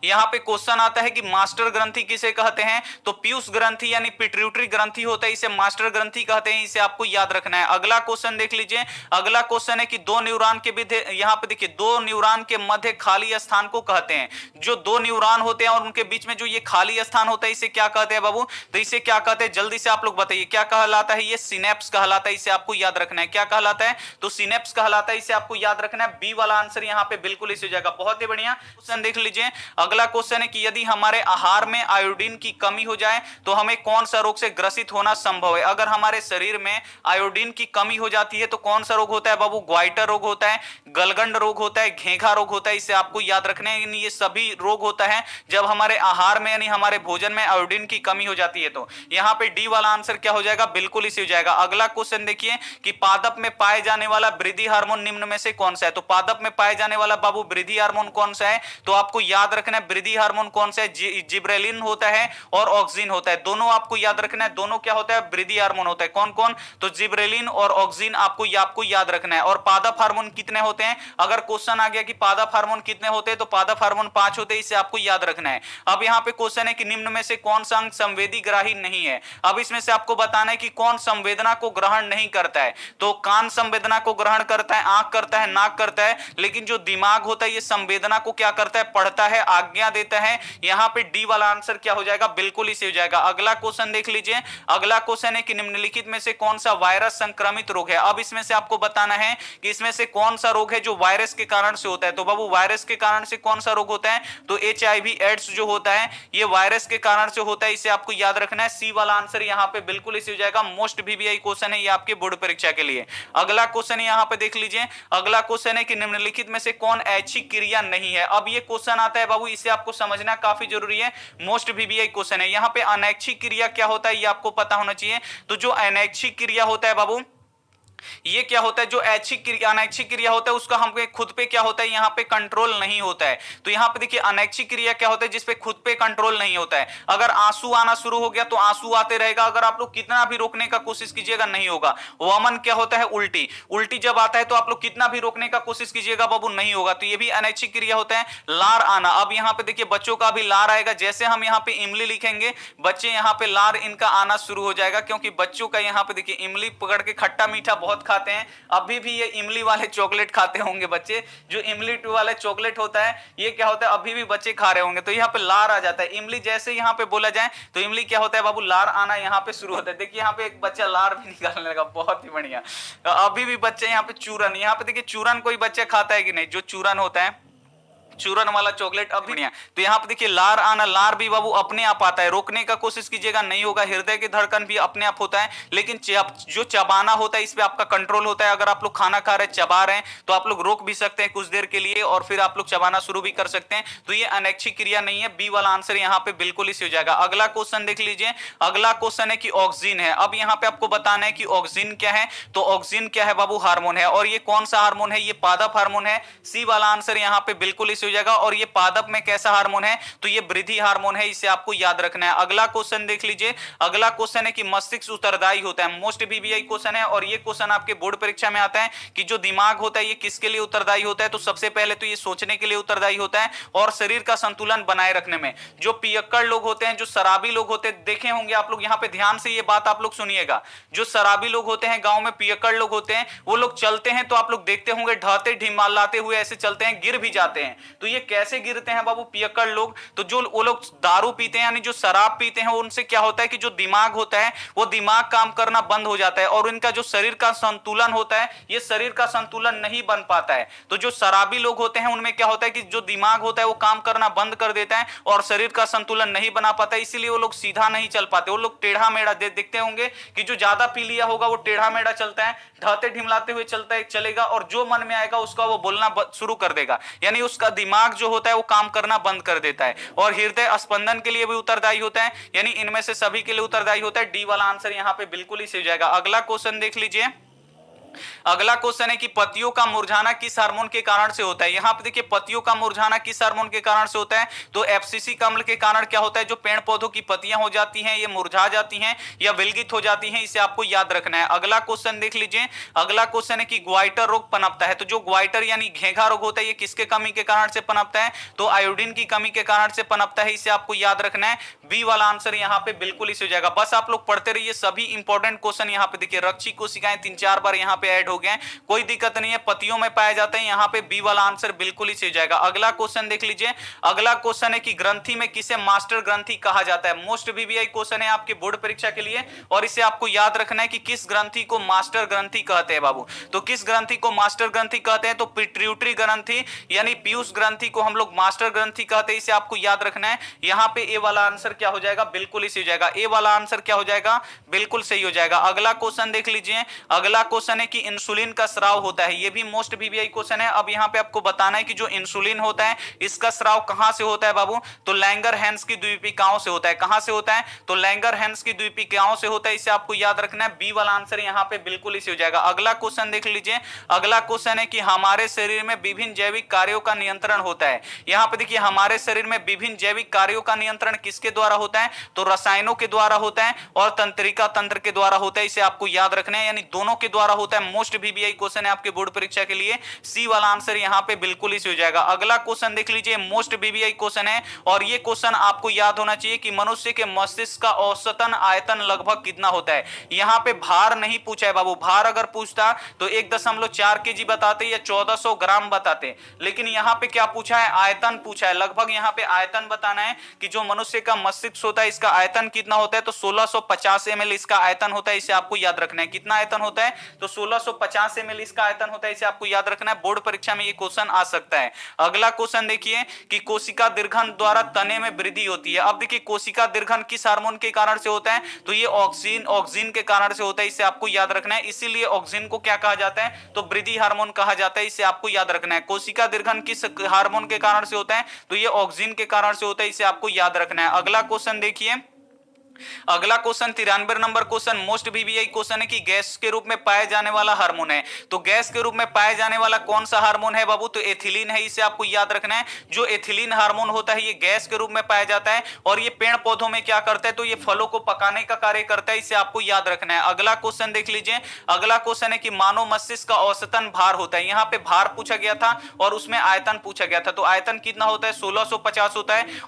यहां पे क्वेश्चन आता है कि मास्टर ग्रंथि किसे कहते हैं, तो पीयूष ग्रंथि यानी पिट्यूटरी ग्रंथि होता है, इसे मास्टर ग्रंथि कहते हैं, इसे आपको याद रखना है। अगला क्वेश्चन देख लीजिए, अगला क्वेश्चन है कि दो न्यूरॉन के मध्य, यहां पे देखिए दो न्यूरॉन के मध्य खाली स्थान को कहते हैं। जो दो न्यूरॉन होते हैं और उनके बीच में जो ये खाली स्थान होता है इसे क्या कहते हैं बाबू, तो इसे क्या कहते हैं, जल्दी से आप लोग बताइए क्या कहलाता है, ये सिनेप्स कहलाता है, इसे आपको याद रखना है। क्या कहलाता है, तो सिनेप्स कहलाता है, इसे आपको याद रखना है। बी वाला आंसर यहां पे बिल्कुल इसे हो जाएगा। बहुत ही बढ़िया क्वेश्चन देख लीजिए, अगला क्वेश्चन है कि यदि हमारे आहार में आयोडीन की कमी हो जाए तो हमें कौन सा रोग से ग्रसित होना संभव है। अगर हमारे शरीर में आयोडीन की कमी हो जाती है तो कौन सा रोग होता है बाबू, ग्वाइटर रोग होता है, गलगंड रोग होता है, घेंघा रोग होता है, इसे आपको याद रखना है। ये सभी रोग होता है जब हमारे आहार में यानी हमारे भोजन में आयोडीन की कमी हो जाती है। तो यहां पे डी वाला आंसर क्या हो जाएगा, बिल्कुल इसे हो जाएगा। अगला क्वेश्चन देखिए कि पादप में पाए जाने वाला वृद्धि हार्मोन निम्न में से कौन सा है, तो पादप में पाए जाने वाला बाबू वृद्धि हार्मोन कौन सा है, तो आपको याद रखना है वृद्धि हार्मोन कौन सा है, जिब्रेलिन होता है और ऑक्सिन होता है, दोनों आपको याद रखना है। दोनों क्या होता है, वृद्धि हार्मोन होता है। कौन कौन, तो जिब्रेलिन और ऑक्सिन आपको याद रखना है। और पादप हार्मोन कितने होते हैं, अगर क्वेश्चन आ गया कि पादप हार्मोन कितने होते हैं तो पादप हार्मोन 5 होते हैं, इसे आपको याद रखना है। अब यहां पे क्वेश्चन है कि निम्न में से कौन सा अंग संवेदी ग्राही नहीं है। अब इसमें से आपको बताना है कि कौन संवेदना को ग्रहण नहीं करता है, तो कान संवेदना को ग्रहण करता है, आंख करता है, नाक करता है, लेकिन जो दिमाग होता है ये संवेदना को क्या करता है, पढ़ता है, आज्ञा देता है। यहां पे डी वाला आंसर क्या हो जाएगा, बिल्कुल इसे हो जाएगा। अगला क्वेश्चन देख लीजिए, अगला क्वेश्चन है कि निम्नलिखित में से कौन सा वायरस संक्रमित रोग है। अब इसमें से आपको बताना है कि इसमें से कौन सा रोग है जो वायरस के कारण से होता है। तो बाबू वायरस के कारण से कौन सा रोग होता है, तो HIV एड्स जो होता है ये वायरस के कारण से होता है, इसे आपको याद रखना है। सी वाला आंसर यहां पे बिल्कुल इसे हो जाएगा। मोस्ट बीबीआई क्वेश्चन है ये आपके बोर्ड परीक्षा के लिए। अगला क्वेश्चन यहां पे देख लीजिए, अगला क्वेश्चन है कि निम्नलिखित में से कौन ऐच्छिक क्रिया नहीं है। अब ये क्वेश्चन आता है बाबू, इसे आपको समझना काफी जरूरी है, मोस्ट बीबीआई क्वेश्चन है। यहां पे अनैच्छिक क्रिया क्या होता है ये आपको पता होना चाहिए। तो जो अनैच्छिक क्रिया होता है बाबू ये क्या होता है, जो ऐच्छिक क्रिया अनैच्छिक क्रिया होता है उसका हम खुद पे क्या होता है यहाँ पे कंट्रोल नहीं होता है। तो यहाँ पे देखिए अनैच्छिक क्रिया क्या होता है, जिसपे खुद पे कंट्रोल नहीं होता है। अगर आंसू आना शुरू हो गया तो आंसू आते रहेगा, अगर आप लोग कितना भी रोकने का कोशिश कीजिएगा नहीं होगा। वमन क्या होता है, उल्टी, उल्टी जब आता है तो आप लोग कितना भी रोकने का कोशिश कीजिएगा बाबू नहीं होगा। तो ये भी अनैच्छिक क्रिया होता है। लार आना, अब यहाँ पे देखिए बच्चों का भी लार आएगा, जैसे हम यहाँ पे इमली लिखेंगे बच्चे यहाँ पे लार इनका आना शुरू हो जाएगा, क्योंकि बच्चों का यहाँ पे देखिए इमली पकड़ के खट्टा मीठा बहुत खाते हैं। अभी भी ये इमली वाले चॉकलेट खाते होंगे बच्चे, जो इमली वाले चॉकलेट होता है ये क्या होता है अभी भी बच्चे खा रहे होंगे। तो यहाँ पे लार आ जाता है, इमली जैसे यहाँ पे बोला जाए तो इमली क्या होता है बाबू, लार आना यहाँ पे शुरू होता है। देखिए यहाँ पे एक बच्चा लार भी निकालने लगा, बहुत ही बढ़िया। अभी भी बच्चे यहाँ पे चूरन, यहाँ पे देखिए चूरन कोई बच्चा खाता है कि नहीं, जो चूरन होता है चूरन वाला चॉकलेट अब बढ़िया। तो यहाँ पे देखिए लार आना, लार भी बाबू अपने आप आता है, रोकने का कोशिश कीजिएगा नहीं होगा। हृदय की धड़कन भी अपने आप होता है, लेकिन जो चबाना होता है इस पे आपका कंट्रोल होता है। अगर आप लोग खाना खा रहे हैं चबा रहे हैं तो आप लोग रोक भी सकते हैं कुछ देर के लिए और फिर आप लोग चबाना शुरू भी कर सकते हैं। तो ये अनैच्छिक क्रिया नहीं है, बी वाला आंसर यहाँ पे बिल्कुल इसी हो जाएगा। अगला क्वेश्चन देख लीजिए, अगला क्वेश्चन है कि ऑक्सीजन है। अब यहाँ पे आपको बताना है कि ऑक्सीजन क्या है। तो ऑक्सीजन क्या है बाबू, हार्मोन है। और ये कौन सा हार्मोन है, ये पादप हार्मोन है। सी वाला आंसर यहाँ पे बिल्कुल इसी हो जाएगा। और ये पादप में कैसा हार्मोन है, तो ये वृद्धि हार्मोन है, इसे आपको याद रखना है। अगला क्वेश्चन देख लीजिए, अगला क्वेश्चन है कि मस्तिष्क उत्तरदायी होता है। मोस्ट वीवीआई क्वेश्चन है और ये क्वेश्चन आपके बोर्ड परीक्षा में आता है कि जो दिमाग होता है ये किसके लिए उत्तरदायी होता है। तो सबसे पहले तो ये सोचने के लिए उत्तरदायी होता है और शरीर का संतुलन बनाए रखने में। जो पियक्कड़ लोग होते हैं, जो शराबी लोग होते हैं, देखे होंगे आप लोग, यहाँ पे ध्यान से ये बात आप लोग सुनिएगा। जो शराबी लोग होते हैं, गांव में पियक्कड़ लोग होते हैं, वो लोग चलते हैं तो आप लोग देखते होंगे ढहते ढिमालाते हुए ऐसे चलते हैं, गिर भी जाते हैं। तो ये कैसे गिरते हैं बाबू पियक्कड़ लोग, तो जो वो लोग दारू पीते हैं यानी जो शराब पीते हैं, उनसे क्या होता है कि जो दिमाग होता है वो दिमाग काम करना बंद हो जाता है और उनका जो शरीर का संतुलन होता है ये शरीर का संतुलन नहीं बन पाता है। तो जो शराबी लोग होते हैं उनमें क्या होता है कि जो दिमाग होता है वो काम करना बंद कर देता है और शरीर का संतुलन नहीं बना पाता है, इसीलिए वो लोग सीधा नहीं चल पाते। वो लोग टेढ़ा मेढ़ा देखते होंगे कि जो ज्यादा पी लिया होगा वो टेढ़ा मेढ़ा चलता है, ढहते ढिमलाते हुए चलता है चलेगा और जो मन में आएगा उसका वो बोलना शुरू कर देगा, यानी उसका दिमाग जो होता है वो काम करना बंद कर देता है। और हृदय स्पंदन के लिए भी उत्तरदायी होता है, यानी इनमें से सभी के लिए उत्तरदायी होता है। डी वाला आंसर यहां पे बिल्कुल ही सही हो जाएगा। अगला क्वेश्चन देख लीजिए, अगला क्वेश्चन है कि पत्तियों का मुरझाना किस हार्मोन के कारण से होता है। यहां पे देखिए पत्तियों का मुरझाना किस हार्मोन के कारण से होता है, तो एफसीसी अम्ल के कारण क्या होता है, जो पेड़ पौधों की पत्तियां हो जाती हैं ये मुरझा जाती हैं या विलगित हो जाती हैं, इसे आपको याद रखना है। अगला क्वेश्चन देख लीजिए, अगला क्वेश्चन है कि ग्वाइटर रोग पनपता है। तो जो ग्वाइटर यानी घेघा रोग होता है ये किसके कमी के कारण से पनपता है, तो आयोडीन की कमी के कारण से पनपता है, इसे आपको याद रखना है। बी वाला आंसर यहाँ पे बिल्कुल इसे हो जाएगा। बस आप लोग पढ़ते रहिए, सभी इंपॉर्टेंट क्वेश्चन यहाँ पे देखिए। रक्षी कोशिकाएं 3-4 बार यहाँ पे ऐड हो गए, कोई दिक्कत नहीं है, पतियों में पाए जाते हैं। यहाँ पे बी वाला आंसर बिल्कुल ही सही हो जाएगा। अगला क्वेश्चन देख लीजिए, अगला क्वेश्चन है कि ग्रंथि में किसे मास्टर ग्रंथि कहा जाता है। मोस्ट वीवीआई क्वेश्चन है आपके बोर्ड परीक्षा के लिए और इसे आपको याद रखना है कि किस ग्रंथि को मास्टर ग्रंथि कहते हैं बाबू। तो किस ग्रंथि को मास्टर ग्रंथि कहते हैं, तो पिट्यूटरी ग्रंथि यानी पीयूष ग्रंथि को हम लोग मास्टर ग्रंथि कहते हैं, इसे आपको याद रखना है। यहाँ पे ए वाला आंसर क्या हो जाएगा, बिल्कुल ही सही हो जाएगा। ए वाला आंसर क्या हो जाएगा, बिल्कुल सही हो जाएगा। अगला क्वेश्चन देख लीजिए, अगला क्वेश्चन है कि इंसुलिन का स्राव होता है, ये भी मोस्ट वीवीआई क्वेश्चन है। अब यहाँ पे आपको बताना है कि जो इंसुलिन होता है इसका स्राव कहां से होता है बाबू, तो लैंगर-हैंस की द्वीपिकाओं से होता है। कहां से होता है, तो लैंगर-हैंस की द्वीपिकाओं से होता है, इसे आपको याद रखना है। बी वाला आंसर यहाँ पे बिल्कुल इसी हो जाएगा। अगला क्वेश्चन देख लीजिए, अगला क्वेश्चन है कि हमारे शरीर में विभिन्न जैविक कार्यों का नियंत्रण होता है। यहाँ पे देखिए हमारे शरीर में विभिन्न जैविक कार्यों का नियंत्रण किसके द्वारा होता है, तो रसायनों के द्वारा होता है और तंत्रिका तंत्र के द्वारा होता है, इसे आपको याद रखना है, यानी दोनों के द्वारा होता है। मोस्ट वीवीआई क्वेश्चन है आपके बोर्ड परीक्षा के लिए। सी वाला आंसर यहाँ पे बिल्कुल ही हो जाएगा। अगला क्वेश्चन देख लीजिए, मोस्ट वीवीआई क्वेश्चन है और ये क्वेश्चन आपको याद होना चाहिए कि मनुष्य के मस्तिष्क का औसतन आयतन लगभग कितना होता है। यहाँ पे भार नहीं पूछा है बाबू, भार अगर पूछता तो 1.4 केजी बताते या 1400 ग्राम बताते, लेकिन यहाँ पे क्या पूछा है, आयतन पूछा है। लगभग यहाँ पे आयतन बताना है कि जो मनुष्य का मस्तिष्क होता है इसका आयतन कितना होता है, तो 1650 ml इसका आयतन होता है, इसे आपको याद रखना है। कितना आयतन होता है, तो 1650 ml इसका आयतन होता है, इसे आपको याद रखना है। बोर्ड परीक्षा में ये क्वेश्चन आ सकता है। अगला क्वेश्चन देखिए कि कोशिका दीर्घन द्वारा तने में वृद्धि होती है। अब देखिए कोशिका दीर्घन किस हार्मोन के कारण से होता है, तो ये ऑक्सीजन के कारण से होता है, इसे आपको याद रखना है। इसीलिए ऑक्सीजन को क्या कहा जाता है, तो वृद्धि हार्मोन कहा जाता है, इसे आपको याद रखना है। कोशिका दीर्घन किस हार्मोन के कारण से होता है, तो ये ऑक्सीजन के कारण से होता है, इसे आपको याद रखना है। अगला क्वेश्चन देखिए अगला question 93 number question, most VVI question है कि गैस के रूप में पाए जाने वाला हार्मोन है। तो गैस के रूप में पाए जाने वाला कौन सा हार्मोन है बाबू? तो एथिलीन है, इसे आपको याद रखना है। जो एथिलीन हार्मोन होता है ये गैस के रूप में पाया जाता है और ये पेड़ पौधों में क्या करता है? तो ये फलों को पकाने का कार्य करता है, इसे आपको याद रखना है। अगला क्वेश्चन देख लीजिए। अगला क्वेश्चन है कि मानव मस्तिष्क का औसतन भार होता है। यहाँ पे भार पूछा गया था और उसमें आयतन पूछा गया था। तो आयतन कितना होता है? 1650 होता है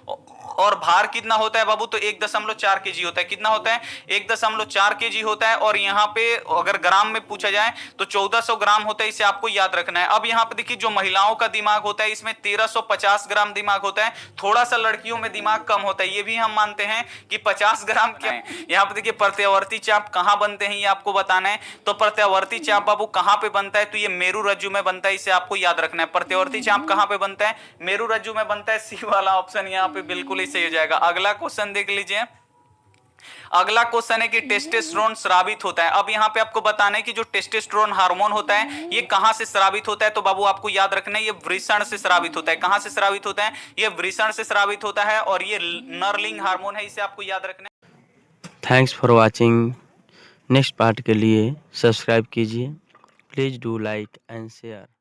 और भार कितना होता है बाबू? तो 1.4 केजी होता है। कितना होता है? 1.4 केजी होता है। और यहाँ पे अगर ग्राम में पूछा जाए तो 1400 ग्राम होता है, इसे आपको याद रखना है। अब यहाँ पे देखिए जो महिलाओं का दिमाग होता है इसमें 1350 ग्राम दिमाग होता है। थोड़ा सा लड़कियों में दिमाग कम होता है, ये भी हम मानते हैं कि 50 ग्राम क्या है। यहाँ पे देखिए प्रत्यावर्ती चाप कहाँ बनते हैं ये आपको बताना है। तो प्रत्यावर्ती चाप बाबू कहाँ पे बनता है? तो ये मेरु रज्जु में बनता है, इसे आपको याद रखना है। प्रत्यावर्ती चाप कहाँ पे बनता है? मेरु रज्जु में बनता है। सी वाला ऑप्शन यहाँ पे बिल्कुल सही हो जाएगा। अगला क्वेश्चन देख लीजिए। अगला क्वेश्चन है कि टेस्टोस्टेरोन स्रावित होता है। अब यहाँ पे आपको बताना है कि जो टेस्टोस्टेरोन हार्मोन होता है ये कहां से स्रावित होता है? तो बाबू आपको याद रखना है ये वृषण से स्रावित होता है। कहां से स्रावित होता है? ये वृषण से स्रावित होता है और ये नरलिंग हार्मोन है, इसे आपको याद रखना है। Thanks for watching. Next part के लिए सब्सक्राइब कीजिए। Please do like and share.